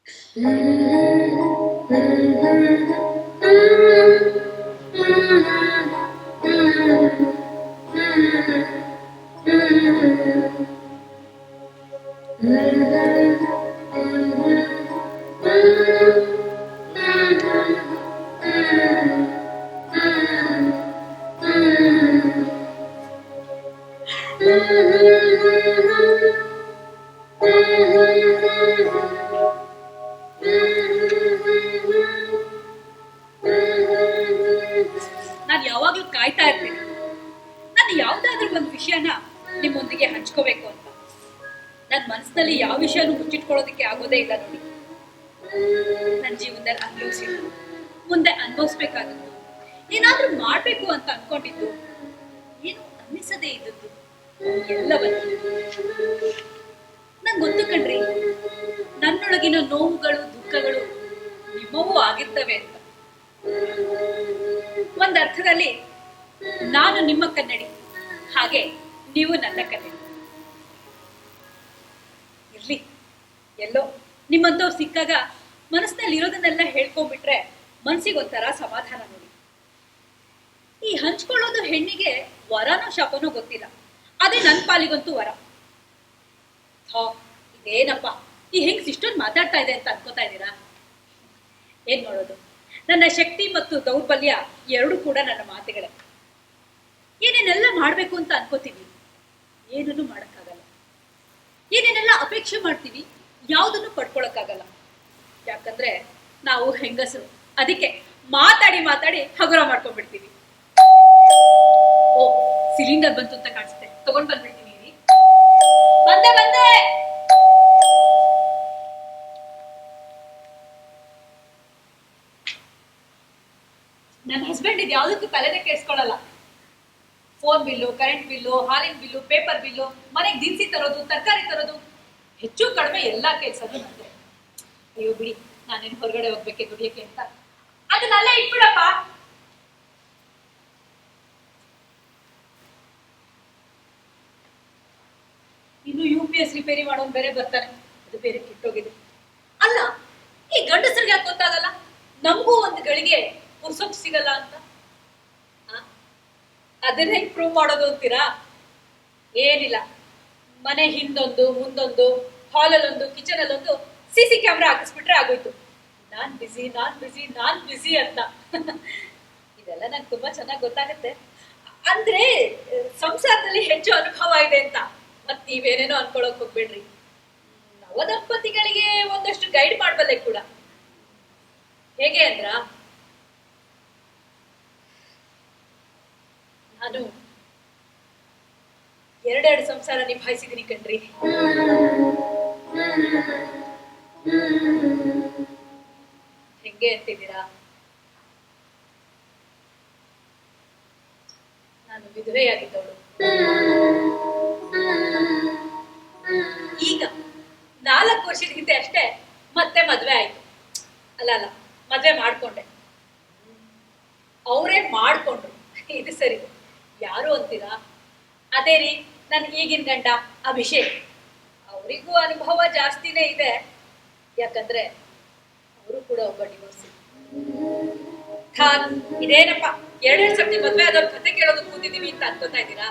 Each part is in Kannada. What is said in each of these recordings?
ನಾನು ಯಾವಾಗ್ಲೂ ಕಾಯ್ತಾ ಇರ್ತೀನಿ ನಾನು ಯಾವ್ದಾದ್ರೂ ಒಂದು ವಿಷಯನ ನಿಮ್ಮೊಂದಿಗೆ ಹಂಚ್ಕೋಬೇಕು ಅಂತ. ನನ್ನ ಮನಸ್ಸಿನಲ್ಲಿ ಯಾವ ವಿಷಯನೂ ಮುಚ್ಚಿಟ್ಕೊಳ್ಳೋದಕ್ಕೆ ಆಗೋದೇ ಇಲ್ಲ ನೋಡಿ. ನನ್ನ ಜೀವನದಲ್ಲಿ ಅನುಭವಿಸಿದ್ದು, ಮುಂದೆ ಅನುಭವಿಸ್ಬೇಕಾದದ್ದು, ಏನಾದ್ರೂ ಮಾಡ್ಬೇಕು ಅಂತ ಅನ್ಕೊಂಡಿದ್ದು, ಏನು ಅನ್ನಿಸದೇ ಇದ್ದದ್ದು ಎಲ್ಲವನ್ನೂ ನಂಗೆ ಗೊತ್ತು ಕಣ್ರಿ. ನನ್ನೊಳಗಿನ ನೋವುಗಳು ದುಃಖಗಳು ನಿಮ್ಮವೂ ಆಗಿರ್ತವೆ ಅಂತ. ಒಂದರ್ಥದಲ್ಲಿ ನಾನು ನಿಮ್ಮ ಕನ್ನಡಿ, ಹಾಗೆ ನೀವು ನನ್ನ ಕನ್ನಡಿ. ಇರ್ಲಿ, ಎಲ್ಲೋ ನಿಮ್ಮಂತವ್ರು ಸಿಕ್ಕಾಗ ಮನಸ್ಸಿನಲ್ಲಿ ಇರೋದನ್ನೆಲ್ಲ ಹೇಳ್ಕೊಂಡ್ಬಿಟ್ರೆ ಮನ್ಸಿಗೆ ಒಂಥರ ಸಮಾಧಾನ ನೋಡಿ. ಈ ಹಂಚ್ಕೊಳ್ಳೋದು ಹೆಣ್ಣಿಗೆ ವರನೋ ಶಾಪನೋ ಗೊತ್ತಿಲ್ಲ, ಅದೇ ನನ್ನ ಪಾಲಿಗಂತೂ ವರ. ಇದೇನಪ್ಪ ಈ ಹೆಂಗ್ಸ್ ಇಷ್ಟೊಂದು ಮಾತಾಡ್ತಾ ಇದೆ ಅಂತ ಅನ್ಕೋತಾ ಇದ್ದೀರಾ? ಏನ್ ಮಾಡೋದು, ನನ್ನ ಶಕ್ತಿ ಮತ್ತು ದೌರ್ಬಲ್ಯ ಎರಡೂ ಕೂಡ ನನ್ನ ಮಾತುಗಳೇ. ಏನೇನೆಲ್ಲ ಮಾಡ್ಬೇಕು ಅಂತ ಅನ್ಕೋತೀವಿ, ಏನನ್ನು ಮಾಡಕ್ಕಾಗಲ್ಲ. ಏನೇನೆಲ್ಲ ಅಪೇಕ್ಷೆ ಮಾಡ್ತೀವಿ, ಯಾವುದನ್ನು ಪಡ್ಕೊಳಕ್ಕಾಗಲ್ಲ. ಯಾಕಂದ್ರೆ ನಾವು ಹೆಂಗಸರು, ಅದಕ್ಕೆ ಮಾತಾಡಿ ಮಾತಾಡಿ ಹಗುರ ಮಾಡ್ಕೊಂಡ್ಬಿಡ್ತೀವಿ. ಓ, ಸಿಲಿಂಡರ್ ಬಂತು ಅಂತ ಕಾಣಿಸುತ್ತೆ, ತಗೊಂಡ್ ಬಂದ್ಬಿಡ್ತೀನಿ. ಬಂದೆ ಬಂದೆ. ನನ್ನ ಹಸ್ಬೆಂಡ್ ಇದು ಯಾವುದಕ್ಕೂ ತಲೆನೇ ಕೆಡಿಸ್ಕೊಳ್ಳಲ್ಲ. ಫೋನ್ ಬಿಲ್ಲು, ಕರೆಂಟ್ ಬಿಲ್ಲು, ಹಾಲಿನ ಬಿಲ್ಲು, ಪೇಪರ್ ಬಿಲ್ಲು, ಮನೆಗೆ ದಿನಸಿ ತರೋದು, ತರಕಾರಿ ತರೋದು, ಹೆಚ್ಚು ಕಡಿಮೆ ಎಲ್ಲಾ ಕೆಲಸನೂ ನಂದೆ. ಅಯ್ಯೋ ಬಿಡಿ, ನಾನೇನು ಹೊರಗಡೆ ಹೋಗ್ಬೇಕೆ ದುಡಿಯಕ್ಕೆ ಅಂತ. ಅದನ್ನಲ್ಲೇ ಇಟ್ಬಿಡಪ್ಪ. ಇನ್ನು UPS ರಿಪೇರಿ ಮಾಡೋನ್ ಬೇರೆ ಬರ್ತಾನೆ, ಅದು ಬೇರೆ ಕಿಟ್ಟೋಗಿದೆ. ಅಲ್ಲ, ಈ ಗಂಡಸರಿಗೆ ಯಾಕೆ ಗೊತ್ತಾಗಲ್ಲ ನಮಗೂ ಒಂದು ಗಳಿಗೆ ಪುರ್ಸೊತ್ತು ಸಿಗಲ್ಲ ಅಂತ? ಅದನ್ನ ಹೆಂಗ್ ಪ್ರೂವ್ ಮಾಡೋದು ಅಂತೀರಾ? ಏನಿಲ್ಲ, ಮನೆ ಹಿಂದೊಂದು ಮುಂದೊಂದು, ಹಾಲಲ್ಲೊಂದು, ಕಿಚನ್ ಅಲ್ಲೊಂದು CC ಕ್ಯಾಮ್ರಾ ಹಾಕಿಸ್ಬಿಟ್ರೆ ಆಗೋಯ್ತು. ನಾನ್ ಬಿಸಿ ಅಂತ. ಇದೆಲ್ಲ ನಂಗೆ ತುಂಬಾ ಚೆನ್ನಾಗಿ ಗೊತ್ತಾಗುತ್ತೆ. ಅಂದ್ರೆ ಸಂಸಾರದಲ್ಲಿ ಹೆಚ್ಚು ಅನುಭವ ಇದೆ ಅಂತ ಮತ್ ನೀವೇನೇನೋ ಅನ್ಕೊಳಕ್ ಹೋಗ್ಬೇಡ್ರಿ. ನವದಂಪತಿಗಳಿಗೆ ಒಂದಷ್ಟು ಗೈಡ್ ಮಾಡ್ಬಲ್ಲೆ ಕೂಡ. ಹೇಗೆ ಅಂದ್ರ, ನಾನು ಎರಡೆರಡು ಸಂಸಾರ ನಿಭಾಯಿಸಿದೀನಿ ಕಣ್ರಿ. ಹೆಂಗೆ ಅಂತಿದ್ದೀರಾ? ನಾನು ವಿಧವೆಯಾಗಿದ್ದವಳು. ಈಗ 4 ವರ್ಷದ ಹಿಂದೆ ಅಷ್ಟೇ ಮತ್ತೆ ಮದ್ವೆ ಆಯ್ತು. ಅಲ್ಲ, ಮದ್ವೆ ಮಾಡ್ಕೊಂಡೆ. ಅವರೇ ಮಾಡ್ಕೊಂಡ್ರು, ಇದು ಸರಿ. ಯಾರು ಅಂತೀರಾ? ಅದೇ ರೀ, ನನ್ ಈಗಿನ ಗಂಡ ಅಭಿಷೇಕ್. ಅವರಿಗೂ ಅನುಭವ ಜಾಸ್ತಿನೇ ಇದೆ, ಯಾಕಂದ್ರೆ ಅವರು ಕೂಡ ಒಬ್ಬ ಡಿವೋರ್ಸಿ. ಇದೇನಪ್ಪ, ಎರಡೆರಡು ಸರ್ತಿ ಮದ್ವೆ ಆದವ್ರ ಕತೆ ಕೇಳೋದು ಕೂತಿದೀವಿ ಅಂತ ಅನ್ಕೋತಾ ಇದ್ದೀರಾ?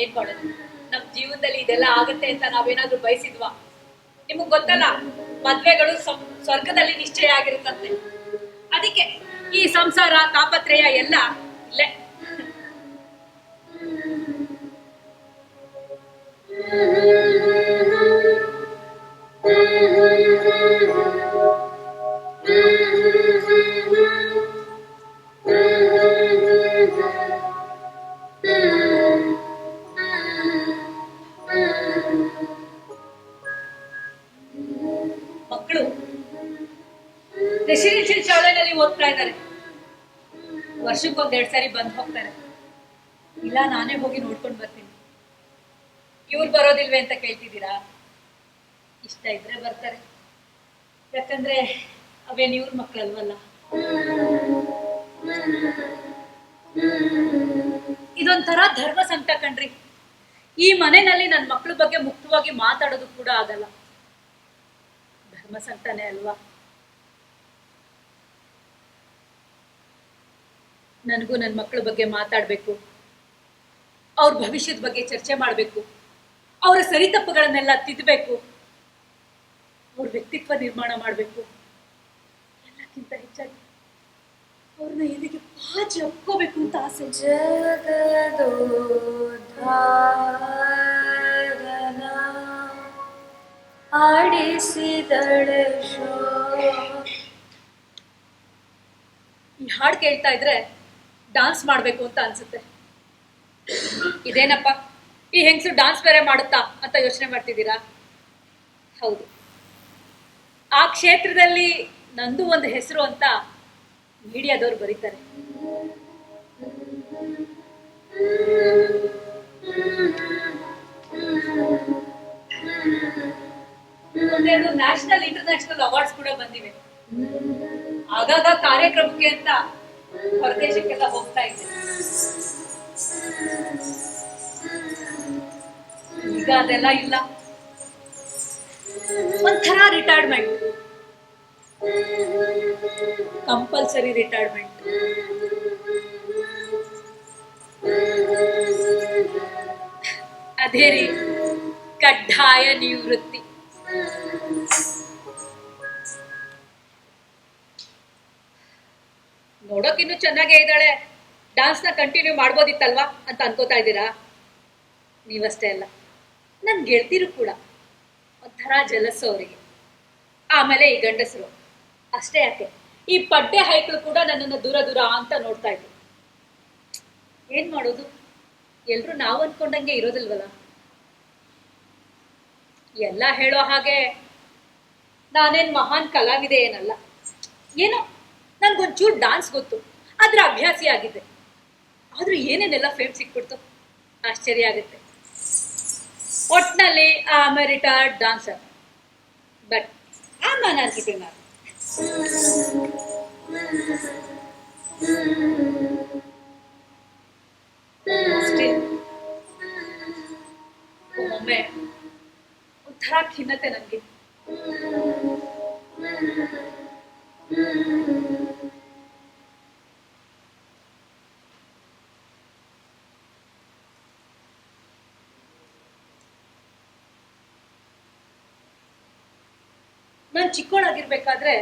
ಏನ್ ಮಾಡೋದು, ನಮ್ ಜೀವನದಲ್ಲಿ ಇದೆಲ್ಲ ಆಗತ್ತೆ ಅಂತ ನಾವೇನಾದ್ರೂ ಬಯಸಿದ್ವಾ? ನಿಮಗ್ ಗೊತ್ತಲ್ಲ, ಮದ್ವೆಗಳು ಸ್ವರ್ಗದಲ್ಲಿ ನಿಶ್ಚಯ ಆಗಿರುತ್ತಂತೆ. ಅದಕ್ಕೆ ಈ ಸಂಸಾರ ತಾಪತ್ರಯ ಎಲ್ಲ ಇಲ್ಲೇ. ಮಕ್ಕಳು ರೆಸಿಡೆನ್ಷಿಯಲ್ ಶಾಲೆನಲ್ಲಿ ಓದ್ತಾ ಇದ್ದಾರೆ. ವರ್ಷಕ್ಕೊಂದೆರಡು ಸಾರಿ ಬಂದ್ ಹೋಗ್ತಾರೆ. ಇಲ್ಲ, ನಾನೇ ಹೋಗಿ ನೋಡ್ಕೊಂಡು ಬರ್ತೀನಿ. ಇವ್ರು ಬರೋದಿಲ್ವೇ ಅಂತ ಕೇಳ್ತಿದ್ದೀರಾ? ಇಷ್ಟ ಇದ್ರೆ ಬರ್ತಾರೆ, ಯಾಕಂದ್ರೆ ಅವೇನ್ ಇವ್ರ ಮಕ್ಕಳಲ್ವಲ್ಲ. ಇದೊಂಥರ ಧರ್ಮ ಸಂಕಟ ಕಣ್ರಿ. ಈ ಮನೆಯಲ್ಲಿ ನನ್ನ ಮಕ್ಕಳ ಬಗ್ಗೆ ಮುಕ್ತವಾಗಿ ಮಾತಾಡೋದು ಕೂಡ ಆಗಲ್ಲ. ಧರ್ಮ ಸಂಕಟನೇ ಅಲ್ವಾ. ನನಗೂ ನನ್ನ ಮಕ್ಕಳ ಬಗ್ಗೆ ಮಾತಾಡಬೇಕು, ಅವ್ರ ಭವಿಷ್ಯದ ಬಗ್ಗೆ ಚರ್ಚೆ ಮಾಡಬೇಕು, ಅವರ ಸರಿತಪ್ಪುಗಳನ್ನೆಲ್ಲ ತಿದ್ದಬೇಕು, ಅವ್ರ ವ್ಯಕ್ತಿತ್ವ ನಿರ್ಮಾಣ ಮಾಡಬೇಕು. ಎಲ್ಲಕ್ಕಿಂತ ಹೆಚ್ಚಾಗಿ ಅವ್ರನ್ನ ಎಲ್ಲಿಗೆ ಪಾಚಿ ಒಪ್ಕೋಬೇಕು ಅಂತ ಆಸೆ. ಈ ಹಾಡು ಕೇಳ್ತಾ ಇದ್ರೆ ಡಾನ್ಸ್ ಮಾಡ್ಬೇಕು ಅಂತ ಅನ್ಸುತ್ತೆ. ಇದೇನಪ್ಪ ಈ ಹೆಂಗಸು ಡಾನ್ಸ್ ಬೇರೆ ಮಾಡುತ್ತಾ ಅಂತ ಯೋಚನೆ ಮಾಡ್ತಿದ್ದೀರಾ? ಹೌದು, ಆ ಕ್ಷೇತ್ರದಲ್ಲಿ ನಂದು ಒಂದು ಹೆಸರು ಅಂತ ಮೀಡಿಯಾದವ್ರು ಬರೀತಾರೆ. ಒಂದೆರಡು ನ್ಯಾಷನಲ್ ಇಂಟರ್ನ್ಯಾಷನಲ್ ಅವಾರ್ಡ್ಸ್ ಕೂಡ ಬಂದಿವೆ. ಆಗಾಗ ಕಾರ್ಯಕ್ರಮಕ್ಕೆ ಅಂತ ಹೊರದೇಶಕ್ಕೆಲ್ಲ ಹೋಗ್ತಾ ಇದ್ದೆ. ಈಗ ಅದೆಲ್ಲ ಇಲ್ಲ. ಒಂಥರ ರಿಟೈರ್ಮೆಂಟ್, ಕಂಪಲ್ಸರಿ ರಿಟೈರ್ಮೆಂಟ್. ಅದೇ ರೀ ಕಡ್ಡಾಯ ನಿವೃತ್ತಿ. ನೋಡೋಕಿನ್ನು ಚೆನ್ನಾಗೇ ಇದ್ದಾಳೆ, ಡಾನ್ಸ್ನ ಕಂಟಿನ್ಯೂ ಮಾಡ್ಬೋದಿತ್ತಲ್ವಾ ಅಂತ ಅನ್ಕೋತಾ ಇದ್ದೀರಾ? ನೀವಷ್ಟೇ ಅಲ್ಲ, ನನ್ನ ಗೆಳತಿರು ಕೂಡ ಒಂಥರ ಜಲಸ್ಸು ಅವರಿಗೆ. ಆಮೇಲೆ ಈ ಗಂಡಸರು ಅಷ್ಟೇ ಯಾಕೆ, ಈ ಪಡ್ಡೆ ಹೈಕಳು ಕೂಡ ನನ್ನನ್ನು ದೂರ ದೂರ ಅಂತ ನೋಡ್ತಾ ಇದ್ರು. ಏನ್ ಮಾಡೋದು, ಎಲ್ರು ನಾವು ಅನ್ಕೊಂಡಂಗೆ ಇರೋದಿಲ್ವಲ್ಲ. ಎಲ್ಲ ಹೇಳೋ ಹಾಗೆ ನಾನೇನ್ ಮಹಾನ್ ಕಲಾವಿದೆ ಏನಲ್ಲ. ಏನೋ ನನ್ಗೊಂಚೂರು ಡಾನ್ಸ್ ಗೊತ್ತು, ಅದ್ರ ಅಭ್ಯಾಸಿ ಆಗಿದ್ದೆ. ಆದ್ರೂ ಏನೇನೆಲ್ಲ ಫೇಮ್ ಸಿಕ್ಬಿಡ್ತು, ಆಶ್ಚರ್ಯ ಆಗುತ್ತೆ. ಒಟ್ನಲ್ಲಿ I am A retired dancer, but I am an entrepreneur. Still ಒಮ್ಮೊಮ್ಮೆ ಒಂಥರ ಖಿನ್ನತೆ ನನಗೆ. ನಾನು ಚಿಕ್ಕವಳಾಗಿರ್ಬೇಕಾದ್ರೆ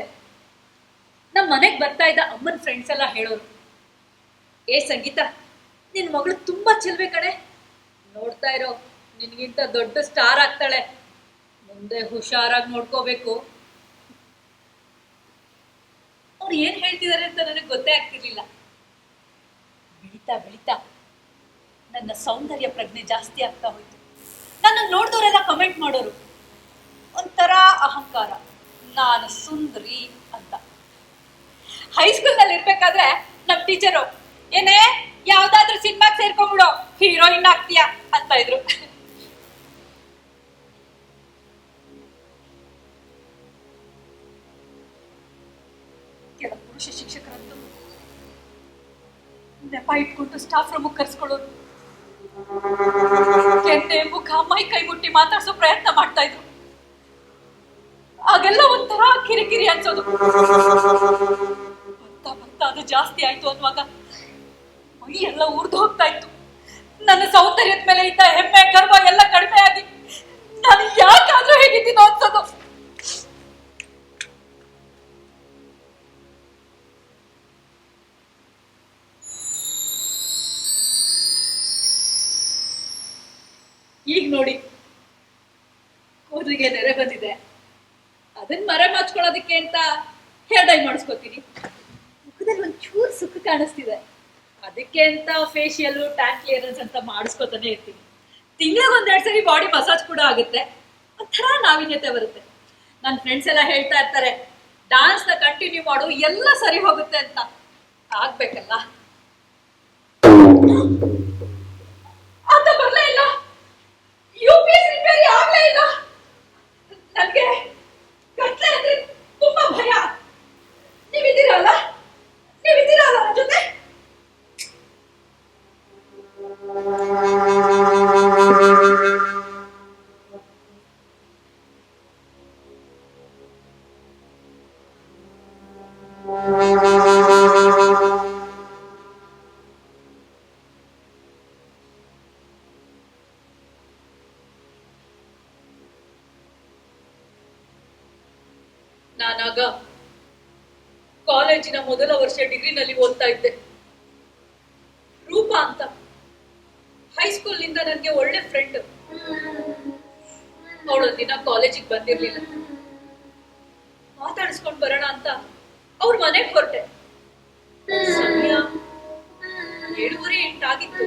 ನಮ್ಮ ಮನೆಗೆ ಬರ್ತಾ ಇದ್ದ ಅಮ್ಮನ ಫ್ರೆಂಡ್ಸ್ ಎಲ್ಲ ಹೇಳೋರು, ಏ ಸಂಗೀತ, ನಿನ್ ಮಗಳು ತುಂಬಾ ಚೆಲ್ವೆ ಕಣೆ, ನೋಡ್ತಾ ಇರೋ ನಿನ್ಗಿಂತ ದೊಡ್ಡ ಸ್ಟಾರ್ ಆಗ್ತಾಳೆ, ಮುಂದೆ ಹುಷಾರಾಗಿ ನೋಡ್ಕೋಬೇಕು. ಅವ್ರು ಏನ್ ಹೇಳ್ತಿದ್ದಾರೆ ಅಂತ ನನಗೆ ಗೊತ್ತೇ ಆಗ್ತಿರ್ಲಿಲ್ಲ. ಬೆಳಿತಾ ಬೆಳಿತಾ ನನ್ನ ಸೌಂದರ್ಯ ಪ್ರಜ್ಞೆ ಜಾಸ್ತಿ ಆಗ್ತಾ ಹೋಯ್ತು. ನನ್ನ ನೋಡಿದವರೆಲ್ಲ ಕಮೆಂಟ್ ಮಾಡೋರು, ಒಂಥರ ಅಹಂಕಾರ, ನಾನು ಸುಂದರಿ ಅಂತ. ಹೈಸ್ಕೂಲ್ ನಲ್ಲಿ ಇರ್ಬೇಕಾದ್ರೆ ನಮ್ ಟೀಚರು, ಏನೇ ಯಾವ್ದಾದ್ರು ಸಿನಿಮಾಗ್ ಸೇರ್ಕೊಂಡ್ಬಿಡೋ, ಹೀರೋಯಿನ್ ಆಗ್ತೀಯಾ ಅಂತ ಇದ್ರು. ಕೆಲ ಪುರುಷ ಶಿಕ್ಷಕರಂತೂ ನೆಪ ಇಟ್ಕೊಂಡು ಸ್ಟಾಫ್ ರೂಮ್ ಕರ್ಸ್ಕೊಳ್ಳೋರು, ಕೆನ್ನೆ ಮುಖ ಮೈ ಕೈ ಮುಟ್ಟಿ ಮಾತಾಡ್ಸೋ ಪ್ರಯತ್ನ ಮಾಡ್ತಾ ಇದ್ರು. ಆಗೆಲ್ಲ ಒಂಥರ ಕಿರಿಕಿರಿ ಅನ್ಸೋದು. ಬರ್ತಾ ಬರ್ತಾ ಅದು ಜಾಸ್ತಿ ಆಯ್ತು ಅನ್ನುವಾಗ ಮೈ ಎಲ್ಲ ಉರ್ದು ಹೋಗ್ತಾ ಇತ್ತು. ನನ್ನ ಸೌಂದರ್ಯದ ಮೇಲೆ ಇದ್ದ ಹೆಮ್ಮೆ ಗರ್ವ ಎಲ್ಲ ಕಡಿಮೆ ಆಗಿ ನಾನು ಯಾಕಾದ್ರೂ ಹೇಗಿದ್ದೀನೋ ಅನ್ಸೋದು. ಈಗ ನೋಡಿ, ಕೂದಲಿಗೆ ನೆರೆ ಬಂದಿದೆ, ಅದನ್ನ ಮರೆ ಮಾಡ್ಕೊಳ್ಳೋದಕ್ಕೆ ಅಂತ ಹೇರ್ ಡೈ ಮಾಡಿಸ್ಕೊತೀನಿ. ಮುಖದಲ್ಲಿ ಒಂಚೂರು ಸುಖ ಕಾಣಿಸ್ತಿದೆ, ಅದಕ್ಕೆ ಅಂತ ಫೇಶಿಯಲ್ ಟ್ಯಾನ್ ಕ್ಲಿಯರೆನ್ಸ್ ಅಂತ ಮಾಡಿಸ್ಕೊತಾನೆ ಇರ್ತೀನಿ. ತಿಂಗಳಿಗೆ ಒಂದೆರಡು ಸರಿ ಬಾಡಿ ಮಸಾಜ್ ಕೂಡ ಆಗುತ್ತೆ, ಒಂಥರ ನಾವೀನ್ಯತೆ ಬರುತ್ತೆ. ನನ್ನ ಫ್ರೆಂಡ್ಸ್ ಎಲ್ಲ ಹೇಳ್ತಾ ಇರ್ತಾರೆ, ಡಾನ್ಸ್ನ ಕಂಟಿನ್ಯೂ ಮಾಡು, ಎಲ್ಲ ಸರಿ ಹೋಗುತ್ತೆ ಅಂತ. ಆಗ್ಬೇಕಲ್ಲ. ಅಂತ ಬರ್ಲೇ ಇಲ್ಲ, UPS ರಿಪೇರಿ ಆಗ್ಲೇ ಇಲ್ಲ. ನನಗೆ ಕತ್ಲೆ ಅಂದ್ರೆ ತುಂಬಾ ಭಯ. ನೀವಿದ್ದೀರಲ್ಲ ನನ್ನ ಜೊತೆ. ನಾನಾಗ ಕಾಲೇಜಿನ ಮೊದಲ ವರ್ಷ ಡಿಗ್ರಿನಲ್ಲಿ ಓದ್ತಾ ಇದ್ದೆ. ರೂಪಾ ಅಂತ ಹೈಸ್ಕೂಲ್ನಿಂದ ನನಗೆ ಒಳ್ಳೆ ಫ್ರೆಂಡ್. ಅವಳೊಂದಿನ ಕಾಲೇಜಿಗೆ ಬಂದಿರ್ಲಿಲ್ಲ. ಮಾತಾಡಿಸ್ಕೊಂಡು ಬರೋಣ ಅಂತ ಅವ್ರ ಮನೆಗೆ ಹೊರಟೆ. ಸಮಯ 7:30-8 ಆಗಿತ್ತು.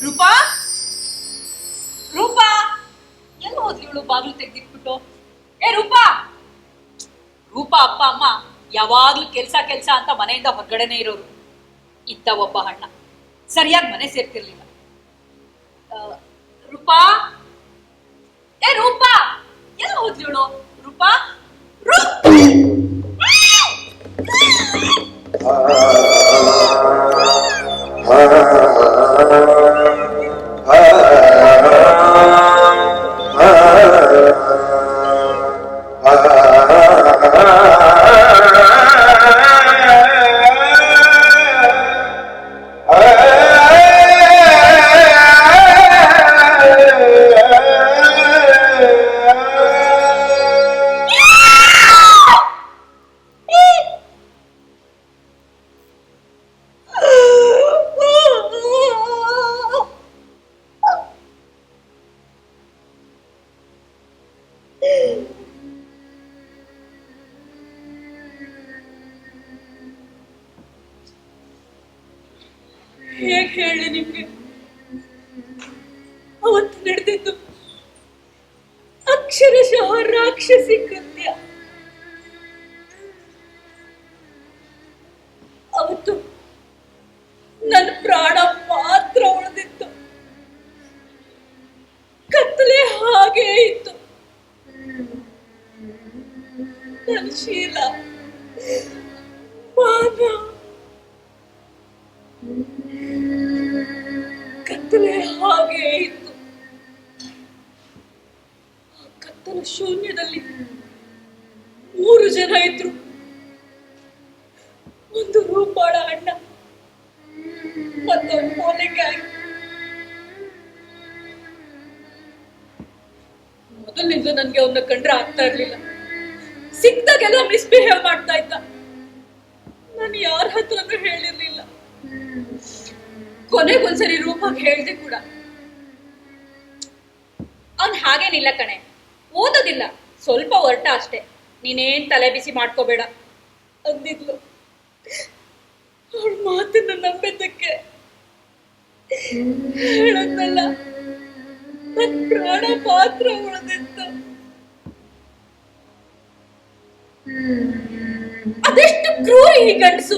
ರೂಪಾ ರೂಪಾ ಎಲ್ಲ ಹೋದ್ಲಿ ಇವಳು ಬಾಗಿಲು ತೆಗ್ದಿಟ್ಬಿಟ್ಟು. ಏ ರೂಪಾ! ರೂಪಾ ಅಪ್ಪ ಅಮ್ಮ ಯಾವಾಗ್ಲೂ ಕೆಲ್ಸ ಕೆಲ್ಸ ಅಂತ ಮನೆಯಿಂದ ಹೊರಗಡೆನೆ ಇರೋರು. ಇದ್ದ ಒಬ್ಬ ಅಣ್ಣ ಸರಿಯಾಗಿ ಮನೆ ಸೇರ್ತಿರ್ಲಿಲ್ಲ. ರೂಪಾ, ಏ ರೂಪಾ ಎಲ್ಲ ಹೋದ್ಲಿ ಇವಳು. ರೂಪಾ ಹೇಗೆ ಹೇಳಿ ನಿಮ್ಗೆ? ಅವತ್ತು ನಡೆದಿದ್ದು ಅಕ್ಷರಶಃ ರಾಕ್ಷಸಿ ಕೃತ್ಯ. ಅವತ್ತು ನನ್ನ ಪ್ರಾಣ ಮಾತ್ರ ಉಳಿದಿತ್ತು. ಕತ್ತಲೆ ಹಾಗೇ ಇತ್ತು. ನನ್ನ ಶೀಲ, ಮಾನ, ಕತ್ತಲೆ ಹಾಗೇ ಇತ್ತು. ಆ ಕತ್ತಲ ಶೂನ್ಯದಲ್ಲಿ 3 ಜನ ಇದ್ರು. ಒಂದು ರೂಪಾಳ ಅಣ್ಣ, ಮತ್ತೊಂದು ಕೋಲೆ ಗ್ಯಾಂಗ್. ಮೊದಲಿನಿಂದ ನನ್ಗೆ ಅವನ್ನ ಕಂಡ್ರೆ ಆಗ್ತಾ ಇರ್ಲಿಲ್ಲ. ಸಿಕ್ದಾಗೆಲ್ಲ ಮಿಸ್ಬಿಹೇವ್ ಮಾಡ್ತಾ ಇದ್ದ. ನಾನು ಯಾರ ಹತ್ರನೂ ಹೇಳಿರ್ಲಿಲ್ಲ. ಕೊನೆಗೊಂದ್ಸರಿ ರೂಪಾಗ್ ಹೇಳ್ದೆ ಕೂಡ. ಅವ್ನ್ ಹಾಗೇನಿಲ್ಲ ಕಣೆ, ಓದೋದಿಲ್ಲ, ಸ್ವಲ್ಪ ಹೊರಟ ಅಷ್ಟೆ, ನೀನೇನ್ ತಲೆ ಬಿಸಿ ಮಾಡ್ಕೋಬೇಡ ಅಂದಿದ್ಲು. ಅವಳ ಮಾತನ್ನ ನಂಬಿದ್ದಕ್ಕೆ ಹೇಳೋದಲ್ಲ, ನನ್ ಪ್ರಾಣ ಮಾತ್ರ ಉಳಿದಿತ್ತು. ಅದೆಷ್ಟು ಕ್ರೂರ ಈ ಗಂಡಸು!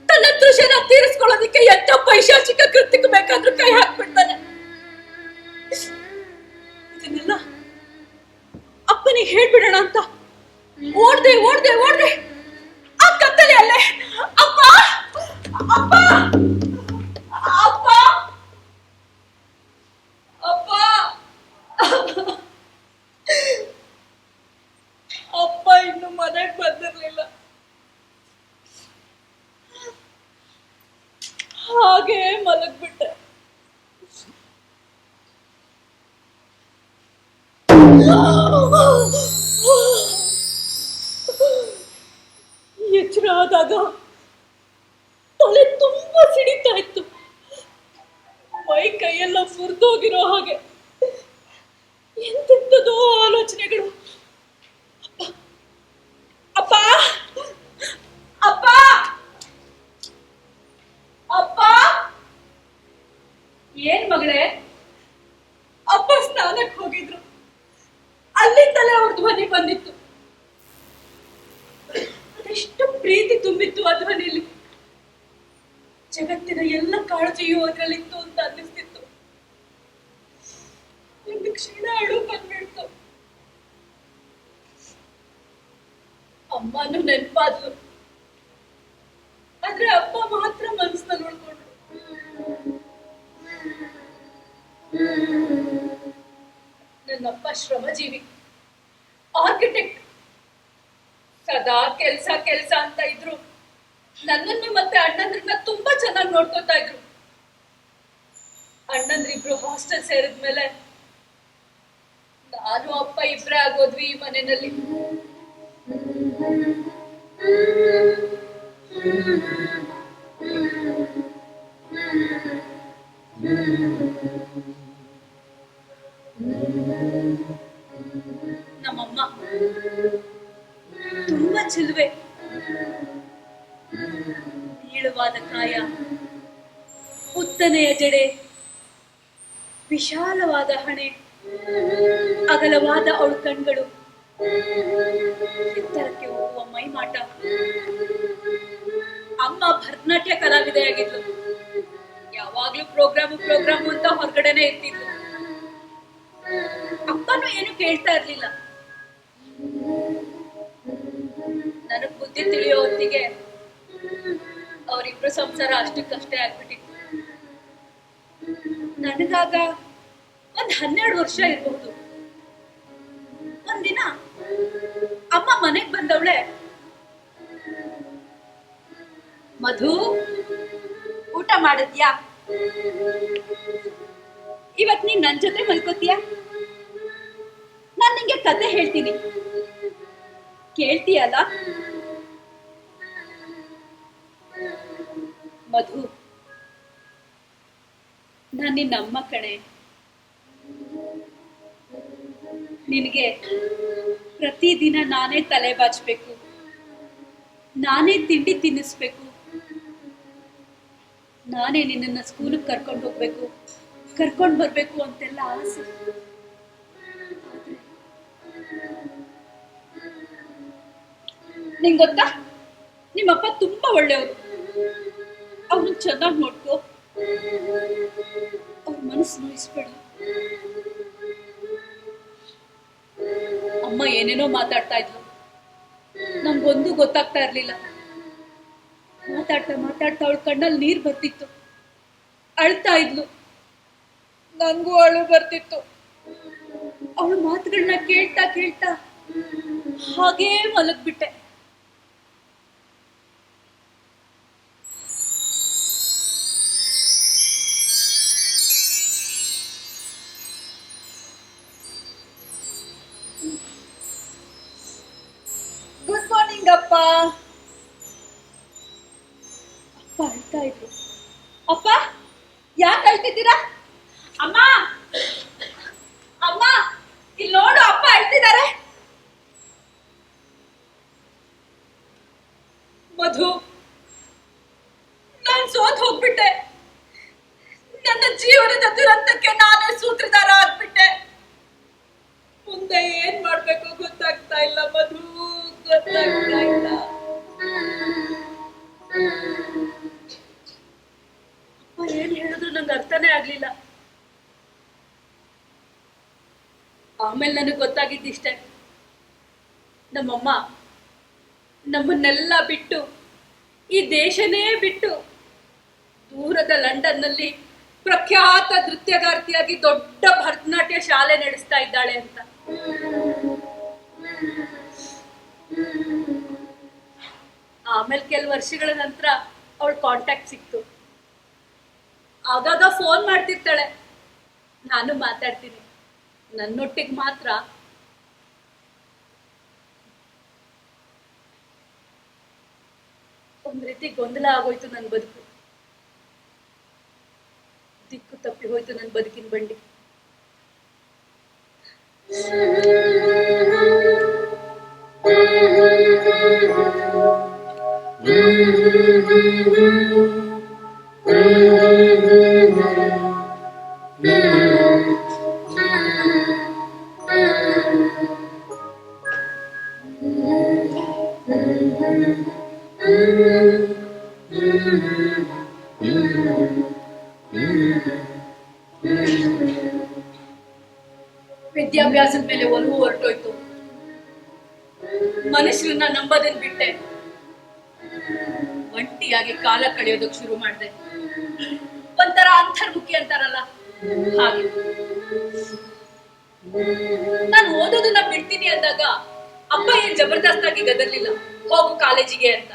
ತನ್ನ ತೃಷನ ತೀರಿಸ್ಕೊಳ್ಳೋದಿಕ್ಕೆ ಎಂತ ಪೈಶಾಚಿಕ ಕೃತ್ಯಕ್ಕೆ ಬೇಕಾದ್ರೂ ಕೈ ಹಾಕ್ಬಿಡ್ತಾನೆ. ಇದನ್ನೆಲ್ಲ ಅಪ್ಪನಿಗೆ ಹೇಳ್ಬಿಡೋಣ ಅಂತ ಓಡ್ದೆ ಓಡ್ದೆ ಓಡ್ದೆ ಆ ಕತ್ತಲೆ ಅಲ್ಲೇ ಅಪ್ಪ ಅಪ್ಪ ಅಪ್ಪ ಅಪ್ಪ ಅಪ್ಪ ಇನ್ನು ಮನೆಗೆ ಬಂದಿರ್ಲಿಲ್ಲ. ಹಾಗೆ ಮಲಗ್ಬಿಟ್ಟೆ. ಎಚ್ಚರ ಆದಾಗ ತಲೆ ತುಂಬಾ ಸಿಡಿತಾ ಇತ್ತು. ಮೈ ಕೈಯೆಲ್ಲ ಮುರಿದೋಗಿರೋ ಹಾಗೆ. ಎಂತೆಂಥದೋ ಆಲೋಚನೆಗಳು. ಅಪ್ಪ ಅಪ್ಪ ಅಪ್ಪ! ಏನ್ ಮಗಳೇ? ಅಪ್ಪ ಸ್ನಾನಕ್ಕೆ ಹೋಗಿದ್ರು. ಅಲ್ಲಿಂದಲೇ ಅವ್ರ ಧ್ವನಿ ಬಂದಿತ್ತು. ಅದೆಷ್ಟು ಪ್ರೀತಿ ತುಂಬಿತ್ತು ಆ ಧ್ವನಿಯಲ್ಲಿ. ಜಗತ್ತಿನ ಎಲ್ಲ ಕಾಳಜಿಯೂ ಅದರಲ್ಲಿತ್ತು ಅಂತ ಅನ್ನಿಸ್ತಿತ್ತು. ಒಂದು ಕ್ಷಣ ಅಳು ಬಂದ್ಬಿಡ್ತು. ಅಮ್ಮನೂ ನೆನಪಾದ್ಲು, ಆದ್ರೆ ಅಪ್ಪ ಮಾತ್ರ ಮನಸ್ಸಿನಲ್ಲಿ ಉಳ್ಕೊಂಡ್ರು. ಶ್ರಮಜೀವಿ, ಆರ್ಕಿಟೆಕ್ಟ್. ಸದಾ ಕೆಲ್ಸ ಕೆಲ್ಸ ಅಂತ ಇದ್ರು. ನನ್ನನ್ನು ಮತ್ತೆ ಅಣ್ಣಂದ್ರನ್ನ ತುಂಬಾ ಚೆನ್ನಾಗಿ ನೋಡ್ಕೊತಾ ಇದ್ರು. ಅಣ್ಣಂದ್ರಿಬ್ರು ಹಾಸ್ಟೆಲ್ ಸೇರಿದ್ಮೇಲೆ ನಾನು ಅಪ್ಪ ಇಬ್ರೇ ಆಗೋದ್ವಿ ಈ ಮನೆಯಲ್ಲಿ. ನಮ್ಮಮ್ಮ ತುಂಬಾ ಚಿಲ್ವೆ, ನೀಳವಾದ ಕಾಯ, ಉದ್ದನೆಯ ಜಡೆ, ವಿಶಾಲವಾದ ಹಣೆ, ಅಗಲವಾದ ಅವಳು ಕಣ್ಗಳು, ಎತ್ತರಕ್ಕೆ ಹೋಗುವ ಮೈಮಾಟ. ಅಮ್ಮ ಭರತನಾಟ್ಯ ಕಲಾವಿದೆಯಾಗಿದ್ಲು. ಯಾವಾಗ್ಲೂ ಪ್ರೋಗ್ರಾಮು ಅಂತ ಹೊರಗಡೆನೆ ಇರ್ತಿದ್ಲು. ಅಪ್ಪನೂ ಏನು ಕೇಳ್ತಾ ಇರ್ಲಿಲ್ಲ. ನನಗ್ ಬುದ್ಧಿ ತಿಳಿಯೋ ಹೊತ್ತಿಗೆ ಅವರಿಬ್ರು ಸಂಸಾರ ಅಷ್ಟಕ್ಕಷ್ಟೇ ಆಗ್ಬಿಟ್ಟಿತ್ತು. ನನಗಾಗ 12 ವರ್ಷ ಇರಬಹುದು. ಒಂದಿನ ಅಮ್ಮ ಮನೆಗ್ ಬಂದವಳೆ, ಮಧು ಊಟ ಮಾಡಿದ್ಯಾ? ಇವತ್ ನೀನ್ ನನ್ ಜೊತೆ ಮಲ್ಕೋತೀಯ? ನಾನ್ ನಿಂಗೆ ಕತೆ ಹೇಳ್ತೀನಿ, ಕೇಳ್ತೀಯಲ್ಲ? ಮಧು, ನಾನ್ ನಿನ್ನ ಅಮ್ಮ ಕಣೆ. ನಿನಗೆ ಪ್ರತಿದಿನ ನಾನೇ ತಲೆ ಬಾಚ್ಬೇಕು, ನಾನೇ ತಿಂಡಿ ತಿನ್ನಿಸ್ಬೇಕು, ನಾನೇ ನಿನ್ನನ್ನ ಸ್ಕೂಲಿಗೆ ಕರ್ಕೊಂಡು ಹೋಗ್ಬೇಕು, ಕರ್ಕೊಂಡು ಬರ್ಬೇಕು ಅಂತೆಲ್ಲ ಆಸೆ. ನಿಂಗ್ ಗೊತ್ತಾ, ನಿಮ್ಮಪ್ಪ ತುಂಬಾ ಒಳ್ಳೆಯವರು. ಅವ್ರನ್ನ ಚೆನ್ನಾಗಿ ನೋಡ್ಕೋ, ಅವ್ರ ಮನಸ್ಸು ನೋಯಿಸ್ಬೇಡ. ಅಮ್ಮ ಏನೇನೋ ಮಾತಾಡ್ತಾ ಇದ್ಲು, ನಮ್ಗೊಂದು ಗೊತ್ತಾಗ್ತಾ ಇರ್ಲಿಲ್ಲ. ಮಾತಾಡ್ತಾ ಅವಳ ಕಣ್ಣಲ್ಲಿ ನೀರ್ ಬರ್ತಿತ್ತು. ಅಳ್ತಾ ಇದ್ಲು, ನಂಗೂ ಅಳು ಬರ್ತಿತ್ತು. ಅವಳ ಮಾತುಗಳನ್ನ ಕೇಳ್ತಾ ಹಾಗೇ ಮಲಗ್ಬಿಟ್ಟೆ. ಗುಡ್ ಮಾರ್ನಿಂಗ್ ಅಪ್ಪ. ಅಪ್ಪ ಅಳ್ತಾ ಇದ್ರು. ಅಪ್ಪ ಯಾಕೆ ಅಳ್ತಿದ್ದೀರಾ? ಅಮ್ಮ ಅಮ್ಮ ಇಲ್ಲಿ ನೋಡು, ಅಪ್ಪ ಅಳ್ತಿದ್ದಾರೆ. ಮಧು, ನಾನ್ ಸೋತ್ ಹೋಗ್ಬಿಟ್ಟೆ. ನನ್ನ ಜೀವನದ ದುರಂತಕ್ಕೆ ನಾನೇ ಸೂತ್ರಧಾರ ಆಗ್ಬಿಟ್ಟೆ. ಮುಂದೆ ಏನ್ ಮಾಡ್ಬೇಕು ಗೊತ್ತಾಗ್ತಾ ಇಲ್ಲ ಮಧು, ಗೊತ್ತಾಗ್ತಾ ಇಲ್ಲ. ಅಪ್ಪ ಏನ್ ಹೇಳಿದ್ರು ನಂಗೆ ಅರ್ಥನೇ ಆಗ್ಲಿಲ್ಲ. ಆಮೇಲೆ ನನಗೆ ಗೊತ್ತಾಗಿದ್ದಿಷ್ಟೆ, ನಮ್ಮಮ್ಮ ನಮ್ಮನ್ನೆಲ್ಲ ಬಿಟ್ಟು, ಈ ದೇಶನೇ ಬಿಟ್ಟು, ದೂರದ ಲಂಡನ್ನಲ್ಲಿ ಪ್ರಖ್ಯಾತ ನೃತ್ಯಗಾರ್ತಿಯಾಗಿ ದೊಡ್ಡ ಭರತನಾಟ್ಯ ಶಾಲೆ ನಡೆಸ್ತಾ ಇದ್ದಾಳೆ ಅಂತ. ಆಮೇಲೆ ಕೆಲವು ವರ್ಷಗಳ ನಂತರ ಅವಳ ಕಾಂಟ್ಯಾಕ್ಟ್ ಸಿಕ್ತು. ಆಗಾಗ ಫೋನ್ ಮಾಡ್ತಿರ್ತಾಳೆ, ನಾನು ಮಾತಾಡ್ತೀನಿ. ನನ್ನೊಟ್ಟಿಗೆ ಮಾತ್ರ ಒಂದ್ ರೀತಿ ಗೊಂದಲ ಆಗೋಯ್ತು ನನ್ನ ಬದುಕು. ದಿಕ್ಕು ತಪ್ಪಿ ಹೋಯ್ತು ನನ್ನ ಬದುಕಿನ ಬಂಡಿ. ವಿದ್ಯಾಭ್ಯಾಸದ ಮೇಲೆ ಒಲವು ಹೊರಟೋಯ್ತು. ಮನುಷ್ಯರನ್ನ ನಂಬೋದನ್ ಬಿಟ್ಟೆ. ಒಂಟಿಯಾಗಿ ಕಾಲ ಕಳೆಯೋದಕ್ಕೆ ಶುರು ಮಾಡಿದೆ. ಒಂಥರ ಅಂತರ್ಮುಖಿ ಅಂತಾರಲ್ಲ ಹಾಗೆ. ನಾನು ಓದೋದನ್ನ ಬಿಡ್ತೀನಿ ಅಂದಾಗ ಅಪ್ಪ ಏನ್ ಜಬರ್ದಸ್ತಾಗಿ ಗದರ್ಲಿಲ್ಲ, ಹೋಗು ಕಾಲೇಜಿಗೆ ಅಂತ.